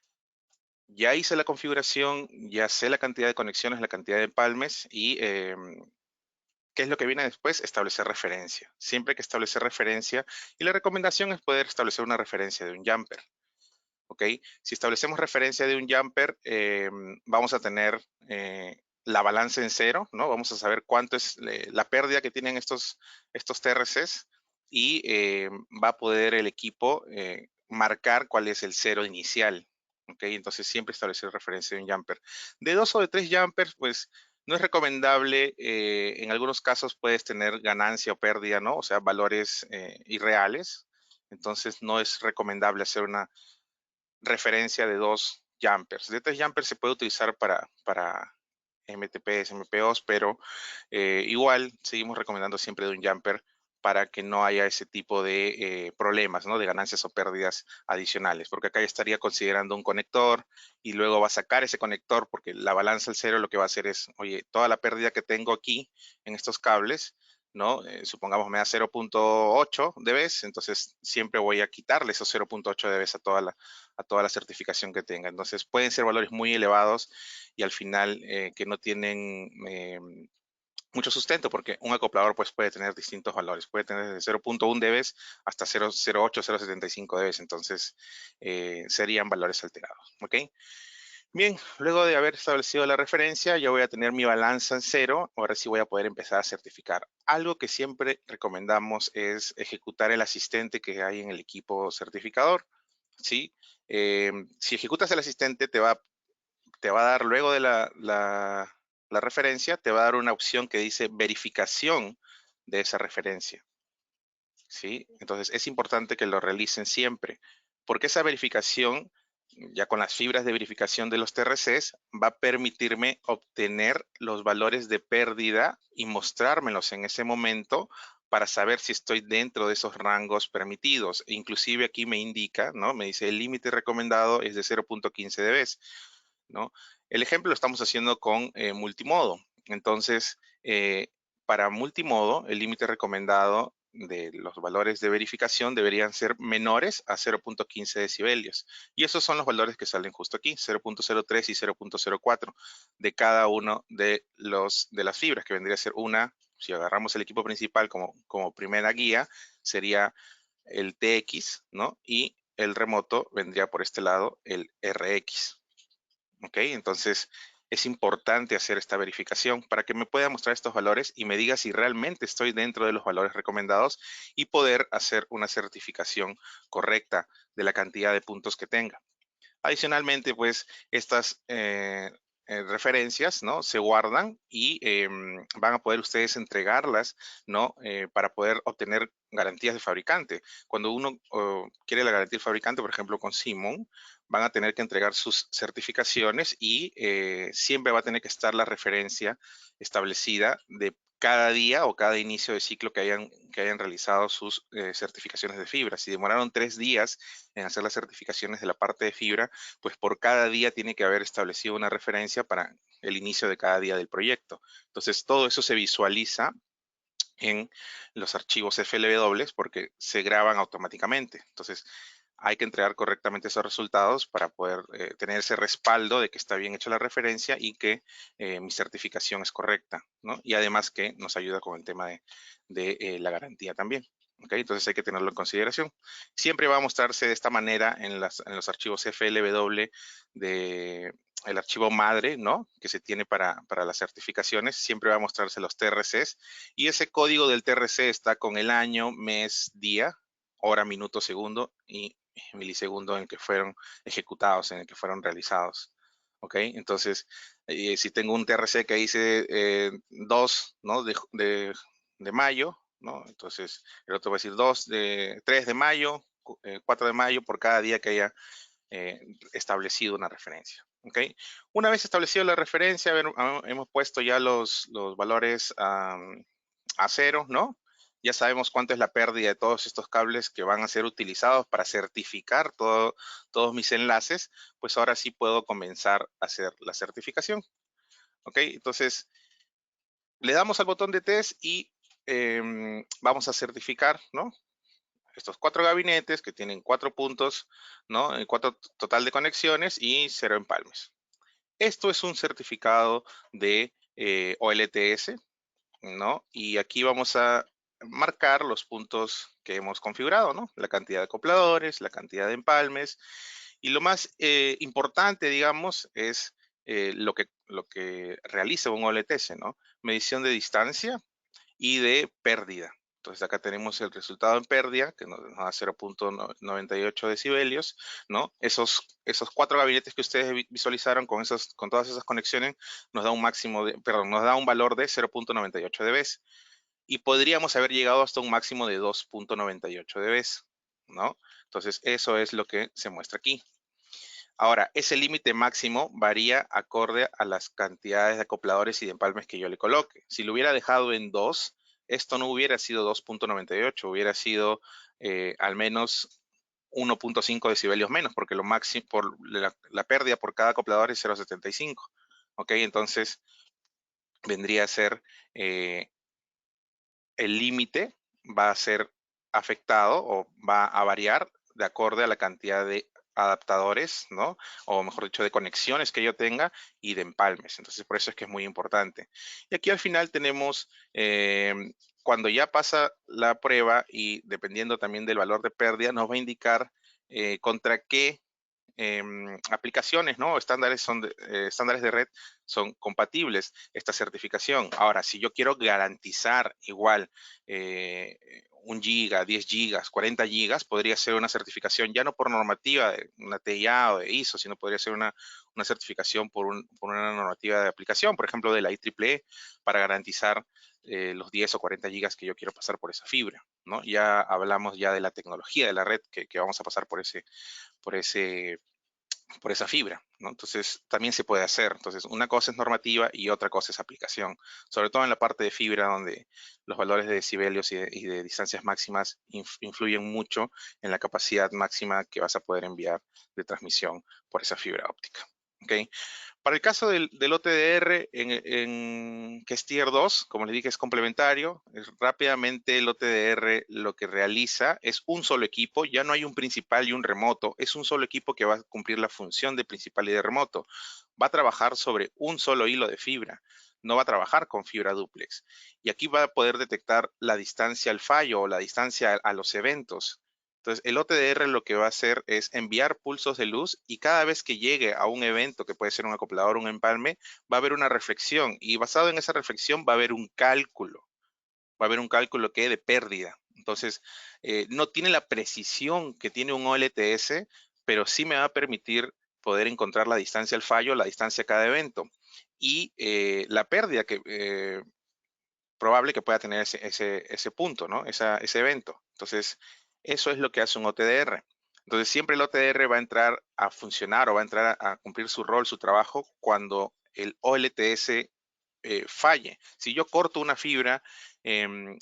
ya hice la configuración, ya sé la cantidad de conexiones, la cantidad de palmes y ¿qué es lo que viene después? Establecer referencia. Siempre hay que establecer referencia y la recomendación es poder establecer una referencia de un jumper. ¿Ok? Si establecemos referencia de un jumper, vamos a tener la balanza en cero, ¿no? Vamos a saber cuánto es la pérdida que tienen estos TRCs y va a poder el equipo marcar cuál es el cero inicial. ¿Ok? Entonces siempre establecer referencia de un jumper. De 2 o de 3 jumpers, pues no es recomendable. En algunos casos puedes tener ganancia o pérdida, ¿no? O sea, valores irreales. Entonces no es recomendable hacer una referencia de 2 jumpers. De 3 jumpers se puede utilizar para MTPs, MPOs, pero igual seguimos recomendando siempre de un jumper para que no haya ese tipo de problemas, ¿no? De ganancias o pérdidas adicionales, porque acá ya estaría considerando un conector y luego va a sacar ese conector porque la balanza al cero lo que va a hacer es, oye, toda la pérdida que tengo aquí en estos cables, ¿no? Supongamos me da 0.8 dB, entonces siempre voy a quitarle esos 0.8 dB a toda la certificación que tenga. Entonces pueden ser valores muy elevados y al final que no tienen mucho sustento porque un acoplador pues puede tener distintos valores, puede tener desde 0.1 dB hasta 0.08, 0.75 dB, entonces serían valores alterados, ¿ok? Bien, luego de haber establecido la referencia, yo voy a tener mi balanza en cero. Ahora sí voy a poder empezar a certificar. Algo que siempre recomendamos es ejecutar el asistente que hay en el equipo certificador. ¿Sí? Si ejecutas el asistente, te va a dar luego de la referencia, te va a dar una opción que dice verificación de esa referencia. ¿Sí? Entonces es importante que lo realicen siempre, porque esa verificación ya con las fibras de verificación de los TRCs, va a permitirme obtener los valores de pérdida y mostrármelos en ese momento para saber si estoy dentro de esos rangos permitidos. Inclusive aquí me indica, ¿no? Me dice el límite recomendado es de 0.15 dB, ¿no? El ejemplo lo estamos haciendo con multimodo. Entonces, para multimodo, el límite recomendado de los valores de verificación deberían ser menores a 0.15 decibelios. Y esos son los valores que salen justo aquí, 0.03 y 0.04 de cada uno de las fibras, que vendría a ser una, si agarramos el equipo principal como primera guía, sería el TX, ¿no? Y el remoto vendría por este lado, el RX. ¿Ok? Entonces, es importante hacer esta verificación para que me pueda mostrar estos valores y me diga si realmente estoy dentro de los valores recomendados y poder hacer una certificación correcta de la cantidad de puntos que tenga. Adicionalmente, pues, estas referencias, ¿no? Se guardan y van a poder ustedes entregarlas, ¿no? Para poder obtener garantías de fabricante. Cuando uno quiere la garantía de fabricante, por ejemplo, con Simon, van a tener que entregar sus certificaciones y siempre va a tener que estar la referencia establecida de cada día o cada inicio de ciclo que hayan realizado sus certificaciones de fibra. Si demoraron 3 días en hacer las certificaciones de la parte de fibra, pues por cada día tiene que haber establecido una referencia para el inicio de cada día del proyecto. Entonces, todo eso se visualiza en los archivos FLW porque se graban automáticamente. Entonces, hay que entregar correctamente esos resultados para poder tener ese respaldo de que está bien hecha la referencia y que mi certificación es correcta, ¿no? Y además que nos ayuda con el tema de la garantía también. ¿Okay? Entonces hay que tenerlo en consideración. Siempre va a mostrarse de esta manera en los archivos FLW el archivo madre, ¿no? Que se tiene para las certificaciones. Siempre va a mostrarse los TRCs y ese código del TRC está con el año, mes, día, hora, minuto, segundo y milisegundo en el que fueron ejecutados, en el que fueron realizados. ¿Ok? Entonces, si tengo un TRC que dice 2, ¿no? de mayo, ¿no? Entonces, el otro va a decir 3 de mayo, 4 de mayo por cada día que haya establecido una referencia. ¿Ok? Una vez establecida la referencia, hemos puesto ya los valores a cero, ¿no? Ya sabemos cuánto es la pérdida de todos estos cables que van a ser utilizados para certificar todos mis enlaces, pues ahora sí puedo comenzar a hacer la certificación. ¿Ok? Entonces, le damos al botón de test y vamos a certificar, ¿no? Estos 4 gabinetes que tienen 4 puntos, ¿no? 4 total de conexiones y 0 empalmes. Esto es un certificado de OLTS, ¿no? Y aquí vamos a marcar los puntos que hemos configurado, ¿no? La cantidad de acopladores, la cantidad de empalmes. Y lo más importante, digamos, es lo que realiza un OLTS, ¿no? Medición de distancia y de pérdida. Entonces acá tenemos el resultado en pérdida, que nos da 0.98 decibelios, ¿no? Esos 4 gabinetes que ustedes visualizaron con todas esas conexiones nos da nos da un valor de 0.98 dB. Y podríamos haber llegado hasta un máximo de 2.98 dB, ¿no? Entonces eso es lo que se muestra aquí. Ahora, ese límite máximo varía acorde a las cantidades de acopladores y de empalmes que yo le coloque. Si lo hubiera dejado en 2, esto no hubiera sido 2.98, hubiera sido al menos 1.5 decibelios menos, porque lo máximo por la pérdida por cada acoplador es 0.75. ¿Ok? Entonces, vendría a ser el límite va a ser afectado o va a variar de acorde a la cantidad de adaptadores, ¿no? O mejor dicho, de conexiones que yo tenga y de empalmes. Entonces, por eso es que es muy importante. Y aquí al final tenemos, cuando ya pasa la prueba y dependiendo también del valor de pérdida, nos va a indicar contra qué aplicaciones, ¿no? Estándares de red son compatibles esta certificación. Ahora, si yo quiero garantizar igual 1 giga, 10 gigas, 40 gigas, podría ser una certificación ya no por normativa de una TIA o de ISO, sino podría ser una certificación por una normativa de aplicación, por ejemplo, de la IEEE, para garantizar los 10 o 40 gigas que yo quiero pasar por esa fibra, ¿no? Ya hablamos ya de la tecnología de la red que vamos a pasar por ese por esa fibra, ¿no? Entonces, también se puede hacer. Entonces, una cosa es normativa y otra cosa es aplicación. Sobre todo en la parte de fibra, donde los valores de decibelios y de distancias máximas influyen mucho en la capacidad máxima que vas a poder enviar de transmisión por esa fibra óptica. ¿Ok? Para el caso del OTDR, que es Tier 2, como les dije, es complementario. Rápidamente el OTDR lo que realiza es un solo equipo, ya no hay un principal y un remoto, es un solo equipo que va a cumplir la función de principal y de remoto. Va a trabajar sobre un solo hilo de fibra, no va a trabajar con fibra dúplex. Y aquí va a poder detectar la distancia al fallo o la distancia a los eventos. Entonces, el OTDR lo que va a hacer es enviar pulsos de luz y cada vez que llegue a un evento, que puede ser un acoplador o un empalme, va a haber una reflexión y basado en esa reflexión va a haber un cálculo. Va a haber un cálculo que de pérdida. Entonces, no tiene la precisión que tiene un OLTS, pero sí me va a permitir poder encontrar la distancia al fallo, la distancia a cada evento y la pérdida que probable que pueda tener ese punto, ¿no? Ese evento. Entonces, eso es lo que hace un OTDR. Entonces, siempre el OTDR va a entrar a funcionar o va a entrar a cumplir su rol, su trabajo, cuando el OLTS falle. Si yo corto una fibra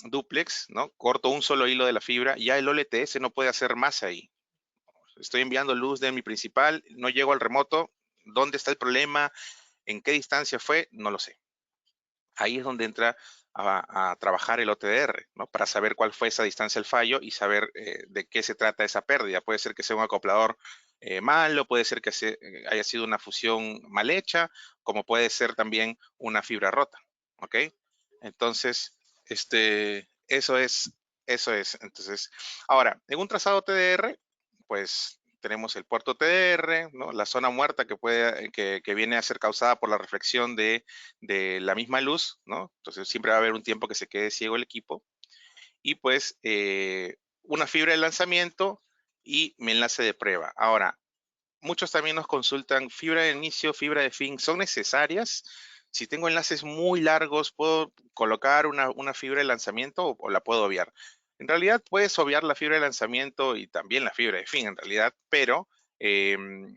duplex, ¿no? Corto un solo hilo de la fibra, ya el OLTS no puede hacer más ahí. Estoy enviando luz de mi principal, no llego al remoto. ¿Dónde está el problema? ¿En qué distancia fue? No lo sé. Ahí es donde entra a trabajar el OTDR, ¿no? Para saber cuál fue esa distancia al fallo y saber de qué se trata esa pérdida. Puede ser que sea un acoplador malo, puede ser que haya sido una fusión mal hecha, como puede ser también una fibra rota, ¿ok? Entonces, eso es. Entonces, ahora, en un trazado TDR, pues tenemos el puerto TDR, ¿no? La zona muerta que viene a ser causada por la reflexión de la misma luz, ¿no? Entonces siempre va a haber un tiempo que se quede ciego el equipo. Y pues una fibra de lanzamiento y mi enlace de prueba. Ahora, muchos también nos consultan fibra de inicio, fibra de fin, ¿son necesarias? Si tengo enlaces muy largos, ¿puedo colocar una fibra de lanzamiento o la puedo obviar? En realidad puedes obviar la fibra de lanzamiento y también la fibra de fin, en realidad, pero ¿qué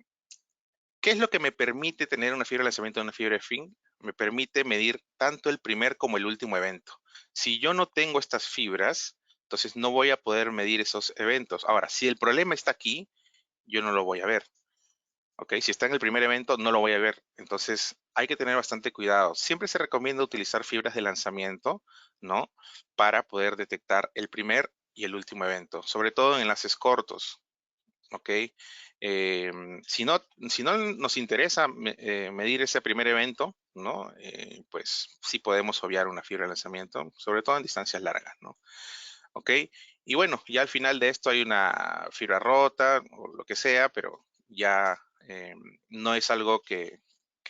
es lo que me permite tener una fibra de lanzamiento y una fibra de fin? Me permite medir tanto el primer como el último evento. Si yo no tengo estas fibras, entonces no voy a poder medir esos eventos. Ahora, si el problema está aquí, yo no lo voy a ver. ¿Ok? Si está en el primer evento, no lo voy a ver. Entonces, hay que tener bastante cuidado. Siempre se recomienda utilizar fibras de lanzamiento, ¿no? Para poder detectar el primer y el último evento, sobre todo en enlaces cortos. ¿Ok? Si no nos interesa medir ese primer evento, ¿no? Pues sí podemos obviar una fibra de lanzamiento, sobre todo en distancias largas, ¿no? ¿Ok? Y bueno, ya al final de esto hay una fibra rota o lo que sea, pero ya no es algo que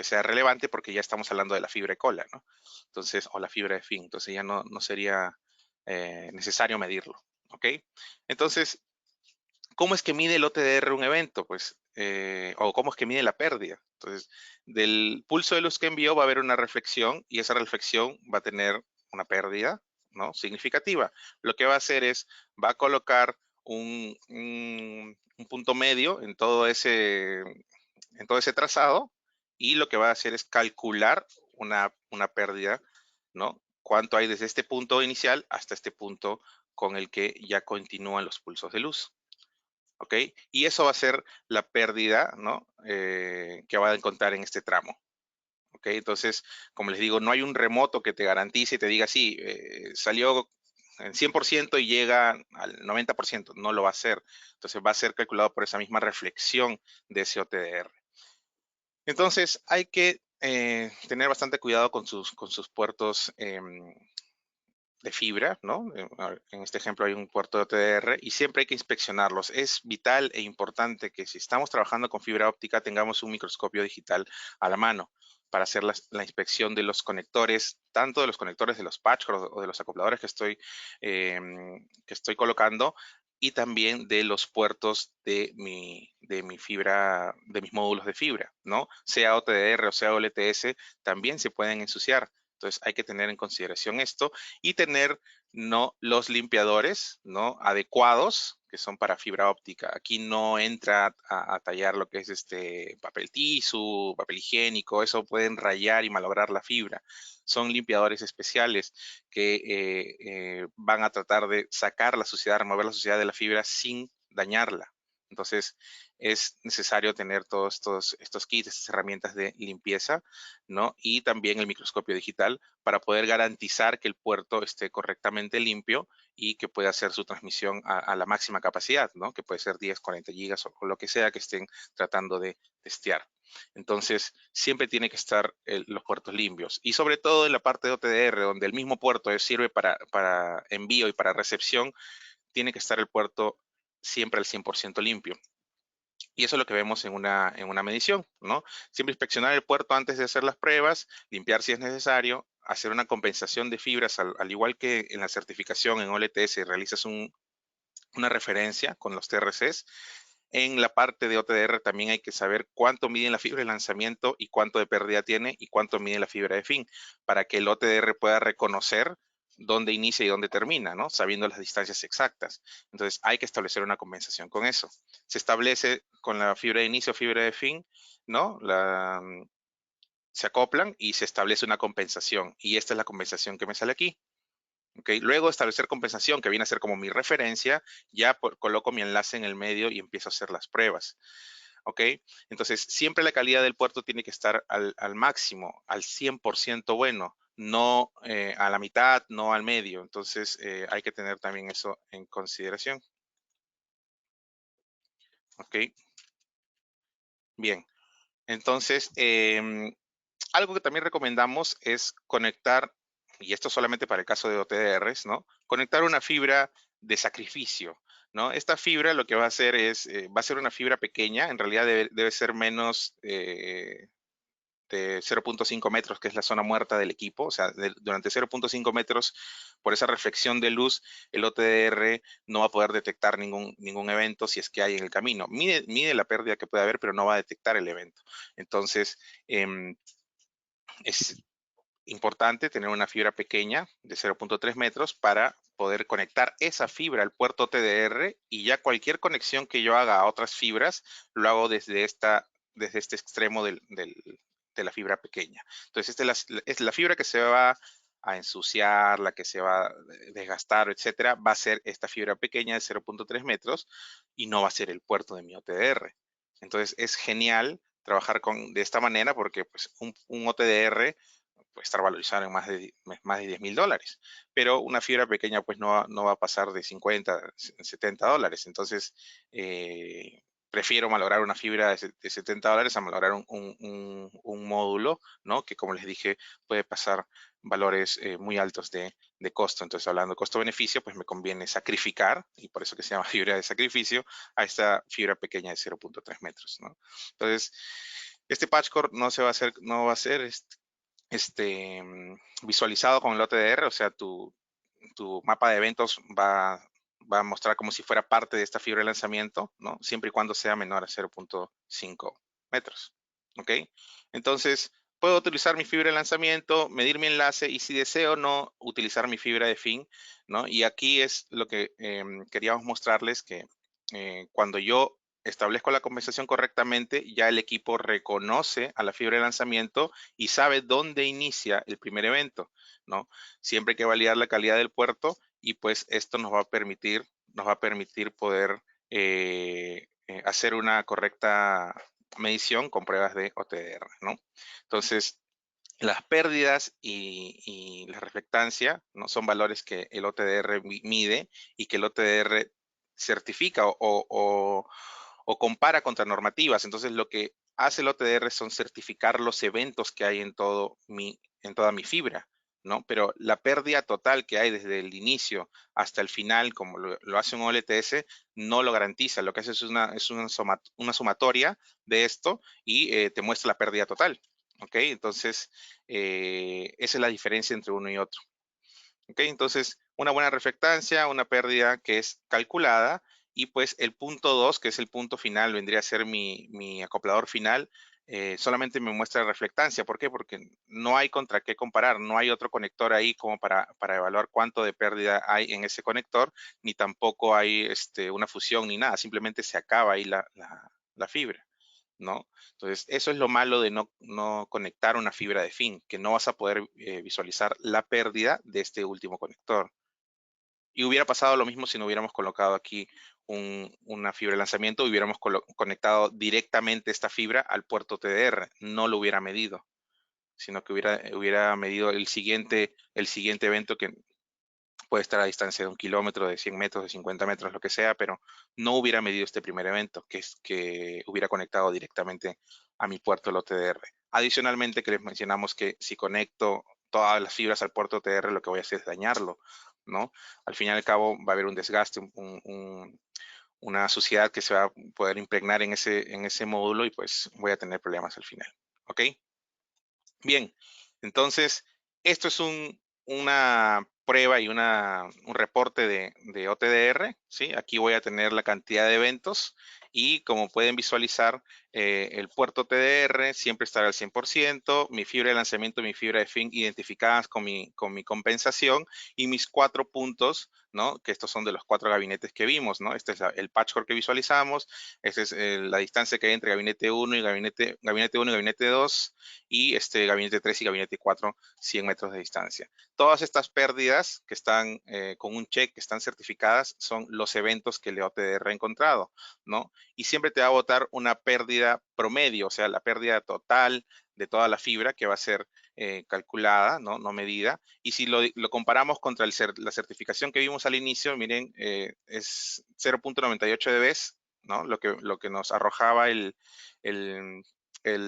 sea relevante porque ya estamos hablando de la fibra de cola, ¿no? Entonces, o la fibra de fin, entonces ya no sería necesario medirlo, ¿ok? Entonces, ¿cómo es que mide el OTDR un evento? Pues, o cómo es que mide la pérdida. Entonces, del pulso de luz que envió va a haber una reflexión y esa reflexión va a tener una pérdida, ¿no? Significativa. Lo que va a hacer es, va a colocar un punto medio en todo ese trazado y lo que va a hacer es calcular una pérdida, ¿no? Cuánto hay desde este punto inicial hasta este punto con el que ya continúan los pulsos de luz. ¿Ok? Y eso va a ser la pérdida, ¿no? Que va a encontrar en este tramo. ¿Ok? Entonces, como les digo, no hay un remoto que te garantice y te diga, sí, salió en 100% y llega al 90%. No lo va a hacer. Entonces, va a ser calculado por esa misma reflexión de ese OTDR. Entonces, hay que tener bastante cuidado con sus puertos de fibra, ¿no? En este ejemplo hay un puerto de OTDR y siempre hay que inspeccionarlos. Es vital e importante que si estamos trabajando con fibra óptica tengamos un microscopio digital a la mano para hacer la inspección de los conectores, tanto de los conectores de los patch o de los acopladores que estoy colocando y también de los puertos de mi fibra, de mis módulos de fibra, ¿no? Sea OTDR o sea OLTS, también se pueden ensuciar. Entonces hay que tener en consideración esto y tener los limpiadores, ¿no? Adecuados que son para fibra óptica. Aquí no entra a tallar lo que es papel tisú, papel higiénico, eso pueden rayar y malograr la fibra. Son limpiadores especiales que van a tratar de sacar la suciedad, remover la suciedad de la fibra sin dañarla. Entonces, es necesario tener todos estos kits, estas herramientas de limpieza, ¿no? Y también el microscopio digital para poder garantizar que el puerto esté correctamente limpio y que pueda hacer su transmisión a la máxima capacidad, ¿no? Que puede ser 10, 40 gigas o lo que sea que estén tratando de testear. Entonces, siempre tiene que estar los puertos limpios. Y sobre todo en la parte de OTDR, donde el mismo puerto sirve para envío y para recepción, tiene que estar el puerto siempre al 100% limpio. Y eso es lo que vemos en una medición, ¿no? Siempre inspeccionar el puerto antes de hacer las pruebas, limpiar si es necesario, hacer una compensación de fibras, al igual que en la certificación en OLTS realizas una referencia con los TRCs. En la parte de OTDR también hay que saber cuánto mide la fibra de lanzamiento y cuánto de pérdida tiene y cuánto mide la fibra de fin, para que el OTDR pueda reconocer dónde inicia y dónde termina, ¿no? Sabiendo las distancias exactas. Entonces hay que establecer una compensación con eso. Se establece con la fibra de inicio, fibra de fin, ¿no? Se acoplan y se establece una compensación. Y esta es la compensación que me sale aquí. ¿Okay? Luego establecer compensación, que viene a ser como mi referencia, ya coloco mi enlace en el medio y empiezo a hacer las pruebas. ¿Ok? Entonces, siempre la calidad del puerto tiene que estar al máximo, al 100% bueno, no a la mitad, no al medio. Entonces, hay que tener también eso en consideración. ¿Ok? Bien. Entonces, algo que también recomendamos es conectar, y esto solamente para el caso de OTDRs, ¿no? Conectar una fibra de sacrificio, ¿no? Esta fibra lo que va a hacer es, va a ser una fibra pequeña, en realidad debe ser menos de 0.5 metros, que es la zona muerta del equipo, o sea, durante 0.5 metros, por esa reflexión de luz, el OTDR no va a poder detectar ningún evento si es que hay en el camino. Mide la pérdida que puede haber, pero no va a detectar el evento. Entonces, es importante tener una fibra pequeña de 0.3 metros para poder conectar esa fibra al puerto TDR y ya cualquier conexión que yo haga a otras fibras lo hago desde este extremo de la fibra pequeña. Entonces, esta es la fibra que se va a ensuciar, la que se va a desgastar, etcétera, va a ser esta fibra pequeña de 0.3 metros y no va a ser el puerto de mi OTDR. Entonces, es genial trabajar de esta manera porque pues, un OTDR puede estar valorizado en más de $10,000, pero una fibra pequeña pues no va a pasar de 50, 70 dólares. Entonces, prefiero malograr una fibra de 70 dólares a malograr un módulo, ¿no? Que como les dije, puede pasar valores muy altos de costo. Entonces, hablando de costo-beneficio, pues me conviene sacrificar, y por eso que se llama fibra de sacrificio, a esta fibra pequeña de 0.3 metros, ¿no? Entonces, este patch core no va a ser visualizado con el OTDR, o sea, tu mapa de eventos va a mostrar como si fuera parte de esta fibra de lanzamiento, ¿no? Siempre y cuando sea menor a 0.5 metros, ¿ok? Entonces, puedo utilizar mi fibra de lanzamiento, medir mi enlace y si deseo no utilizar mi fibra de fin, ¿no? Y aquí es lo que queríamos mostrarles que cuando yo establezco la compensación correctamente, ya el equipo reconoce a la fibra de lanzamiento y sabe dónde inicia el primer evento, ¿no? Siempre hay que validar la calidad del puerto y pues esto nos va a permitir poder hacer una correcta medición con pruebas de OTDR, ¿no? Entonces, las pérdidas y la reflectancia, ¿no? Son valores que el OTDR mide y que el OTDR certifica o compara contra normativas. Entonces, lo que hace el OTDR son certificar los eventos que hay en toda mi fibra, ¿no? Pero la pérdida total que hay desde el inicio hasta el final, como lo hace un OLTS, no lo garantiza. Lo que hace es una sumatoria de esto y te muestra la pérdida total. ¿Ok? Entonces, esa es la diferencia entre uno y otro. ¿Ok? Entonces, una buena reflectancia, una pérdida que es calculada y pues el punto 2, que es el punto final, vendría a ser mi acoplador final, solamente me muestra reflectancia. ¿Por qué? Porque no hay contra qué comparar, no hay otro conector ahí como para evaluar cuánto de pérdida hay en ese conector, ni tampoco hay una fusión ni nada, simplemente se acaba ahí la fibra, ¿no? Entonces, eso es lo malo de no conectar una fibra de fin, que no vas a poder visualizar la pérdida de este último conector. Y hubiera pasado lo mismo si no hubiéramos colocado aquí una fibra de lanzamiento, hubiéramos conectado directamente esta fibra al puerto TDR, no lo hubiera medido, sino que hubiera medido el siguiente evento, que puede estar a distancia de 1 kilómetro, de 100 metros, de 50 metros, lo que sea, pero no hubiera medido este primer evento, que hubiera conectado directamente a mi puerto LOTDR. Adicionalmente, que les mencionamos que si conecto todas las fibras al puerto TDR, lo que voy a hacer es dañarlo, ¿no? Al fin y al cabo va a haber un desgaste, una suciedad que se va a poder impregnar en ese módulo, y pues voy a tener problemas al final, ¿ok? Bien, entonces esto es una prueba y un reporte de OTDR, ¿sí? Aquí voy a tener la cantidad de eventos y, como pueden visualizar, el puerto TDR siempre estará al 100%, mi fibra de lanzamiento y mi fibra de fin identificadas con mi compensación, y mis 4 puntos, ¿no? Que estos son de los 4 gabinetes que vimos, ¿no? Este es el patchwork que visualizamos, esta es la distancia que hay entre gabinete 1 y gabinete 1 y gabinete 2, y gabinete 3 y gabinete 4, 100 metros de distancia. Todas estas pérdidas que están con un check, que están certificadas, son los eventos que el OTDR ha encontrado, ¿no? Y siempre te va a botar una pérdida promedio, o sea, la pérdida total de toda la fibra, que va a ser calculada, ¿no? No medida. Y si lo comparamos contra la certificación que vimos al inicio, miren, es 0.98 dB, ¿no? Lo que nos arrojaba el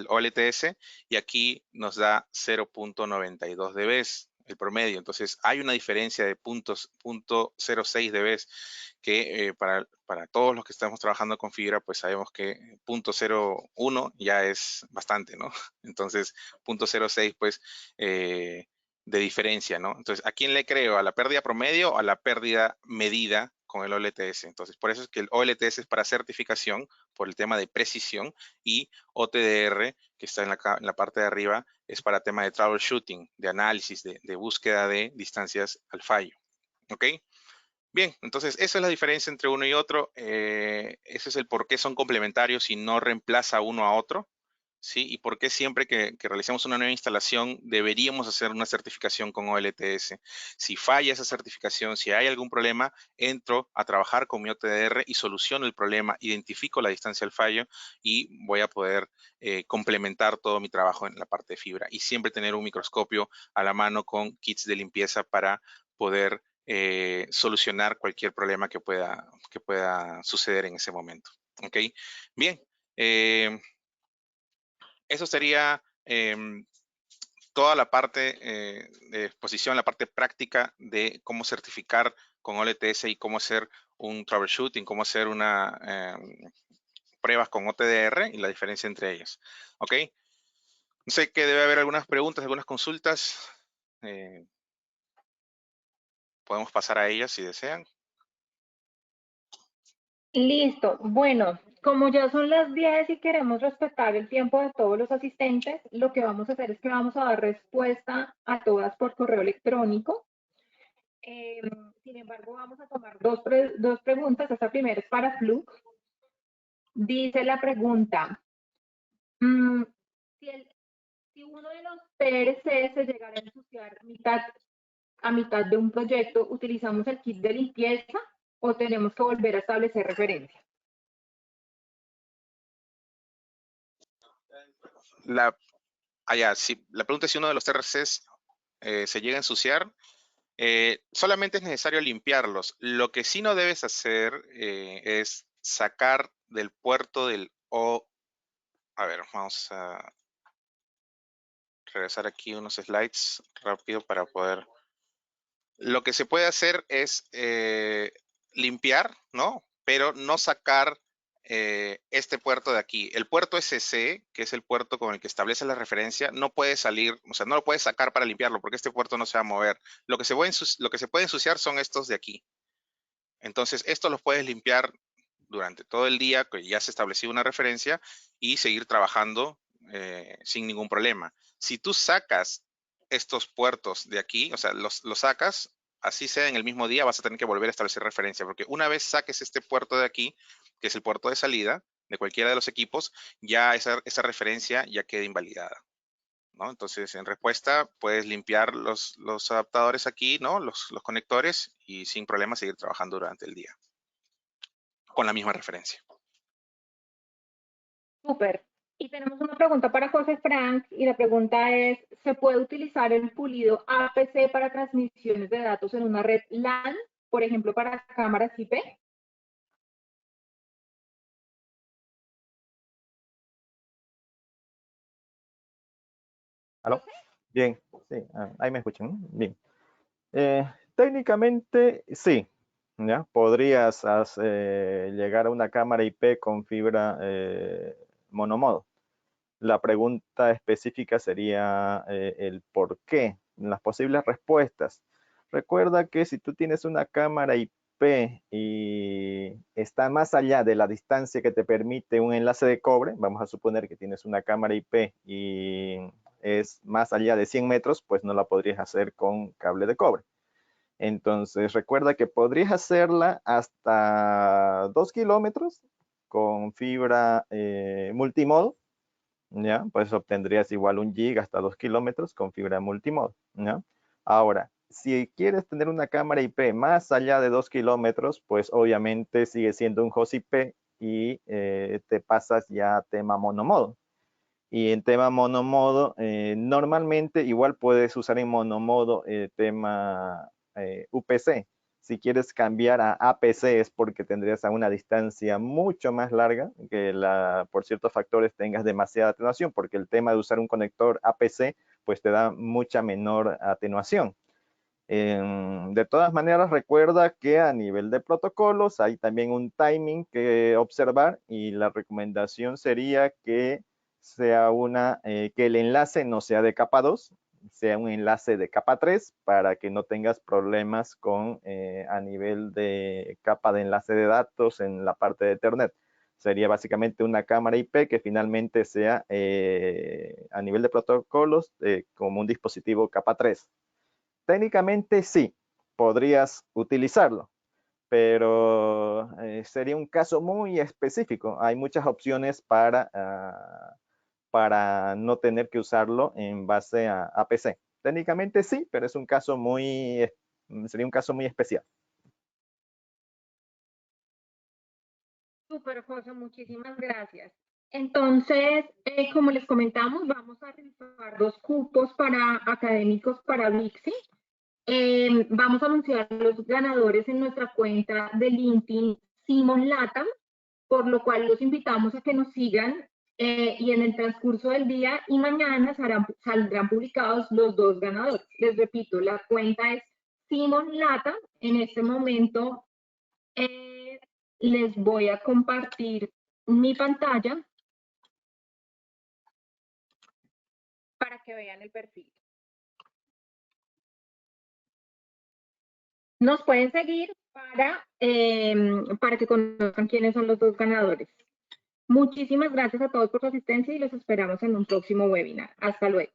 OLTS, y aquí nos da 0.92 dB el promedio. Entonces hay una diferencia de 0.06 dB, que para todos los que estamos trabajando con fibra, pues sabemos que 0.01 ya es bastante, ¿no? Entonces 0.06 pues de diferencia, ¿no? Entonces, ¿a quién le creo? ¿A la pérdida promedio o a la pérdida medida con el OLTS? Entonces, por eso es que el OLTS es para certificación, por el tema de precisión, y OTDR, que está en la parte de arriba, es para tema de troubleshooting, de análisis, de búsqueda de distancias al fallo. ¿Ok? Bien, entonces esa es la diferencia entre uno y otro. Ese es el por qué son complementarios y no reemplaza uno a otro, ¿sí? Y por qué siempre que realicemos una nueva instalación deberíamos hacer una certificación con OLTS. Si falla esa certificación, si hay algún problema, entro a trabajar con mi OTDR y soluciono el problema, identifico la distancia al fallo, y voy a poder complementar todo mi trabajo en la parte de fibra. Y siempre tener un microscopio a la mano con kits de limpieza para poder solucionar cualquier problema que pueda suceder en ese momento. ¿Ok? Bien. Eso sería toda la parte de exposición, la parte práctica de cómo certificar con OLTS y cómo hacer un troubleshooting, cómo hacer pruebas con OTDR y la diferencia entre ellas. ¿Ok? Sé que debe haber algunas preguntas, algunas consultas. Podemos pasar a ellas si desean. Listo. Bueno, como ya son las 10 y queremos respetar el tiempo de todos los asistentes, lo que vamos a hacer es que vamos a dar respuesta a todas por correo electrónico. Sin embargo, vamos a tomar dos preguntas. Esta primera es para Flux. Dice la pregunta, si uno de los PRC se llegara a ensuciar a mitad de un proyecto, ¿utilizamos el kit de limpieza o tenemos que volver a establecer referencia? Sí, la pregunta es si uno de los TRCs se llega a ensuciar. Solamente es necesario limpiarlos. Lo que sí no debes hacer es sacar del puerto del O. A ver, vamos a regresar aquí unos slides rápido para poder. Lo que se puede hacer es limpiar, ¿no? Pero no sacar este puerto de aquí. El puerto SC, que es el puerto con el que establece la referencia, no puede salir, o sea, no lo puedes sacar para limpiarlo, porque este puerto no se va a mover. Lo que se puede ensuciar son estos de aquí. Entonces, estos los puedes limpiar durante todo el día, que ya se estableció una referencia, y seguir trabajando sin ningún problema. Si tú sacas estos puertos de aquí, o sea, los sacas, así sea en el mismo día, vas a tener que volver a establecer referencia, porque una vez saques este puerto de aquí, que es el puerto de salida de cualquiera de los equipos, ya esa referencia ya queda invalidada, ¿no? Entonces, en respuesta, puedes limpiar los adaptadores aquí, ¿no? Los conectores y sin problema seguir trabajando durante el día con la misma referencia. Súper. Y tenemos una pregunta para José Frank y la pregunta es, ¿se puede utilizar el pulido APC para transmisiones de datos en una red LAN, por ejemplo, para cámaras IP? ¿Aló? Bien, sí, ahí me escuchan, ¿no? Bien. Técnicamente, sí, ¿ya? Podrías llegar a una cámara IP con fibra monomodo. La pregunta específica sería el por qué, las posibles respuestas. Recuerda que si tú tienes una cámara IP y está más allá de la distancia que te permite un enlace de cobre, vamos a suponer que tienes una cámara IP y es más allá de 100 metros, pues no la podrías hacer con cable de cobre. Entonces, recuerda que podrías hacerla hasta 2 kilómetros con fibra multimodo, ¿ya? Pues obtendrías igual 1 giga hasta 2 kilómetros con fibra multimodo, ¿ya? Ahora, si quieres tener una cámara IP más allá de 2 kilómetros, pues obviamente sigue siendo un host IP y te pasas ya a tema monomodo. Y en tema monomodo, normalmente igual puedes usar en monomodo el tema UPC. Si quieres cambiar a APC es porque tendrías a una distancia mucho más larga, que por ciertos factores tengas demasiada atenuación, porque el tema de usar un conector APC pues te da mucha menor atenuación. De todas maneras, recuerda que a nivel de protocolos hay también un timing que observar y la recomendación sería que sea que el enlace no sea de capa 2, sea un enlace de capa 3 para que no tengas problemas a nivel de capa de enlace de datos en la parte de Ethernet. Sería básicamente una cámara IP que finalmente sea a nivel de protocolos como un dispositivo capa 3. Técnicamente sí, podrías utilizarlo, pero sería un caso muy específico. Hay muchas opciones para no tener que usarlo en base a APC. Técnicamente sí, pero es un caso sería un caso muy especial. Súper, José, muchísimas gracias. Entonces, como les comentamos, vamos a rifar 2 cupos para académicos para Vixi. Vamos a anunciar los ganadores en nuestra cuenta de LinkedIn Simon Latam, por lo cual los invitamos a que nos sigan y en el transcurso del día y mañana saldrán publicados los 2 ganadores. Les repito, la cuenta es Simon Latam. En este momento les voy a compartir mi pantalla para que vean el perfil. Nos pueden seguir para que conozcan quiénes son los 2 ganadores. Muchísimas gracias a todos por su asistencia y los esperamos en un próximo webinar. Hasta luego.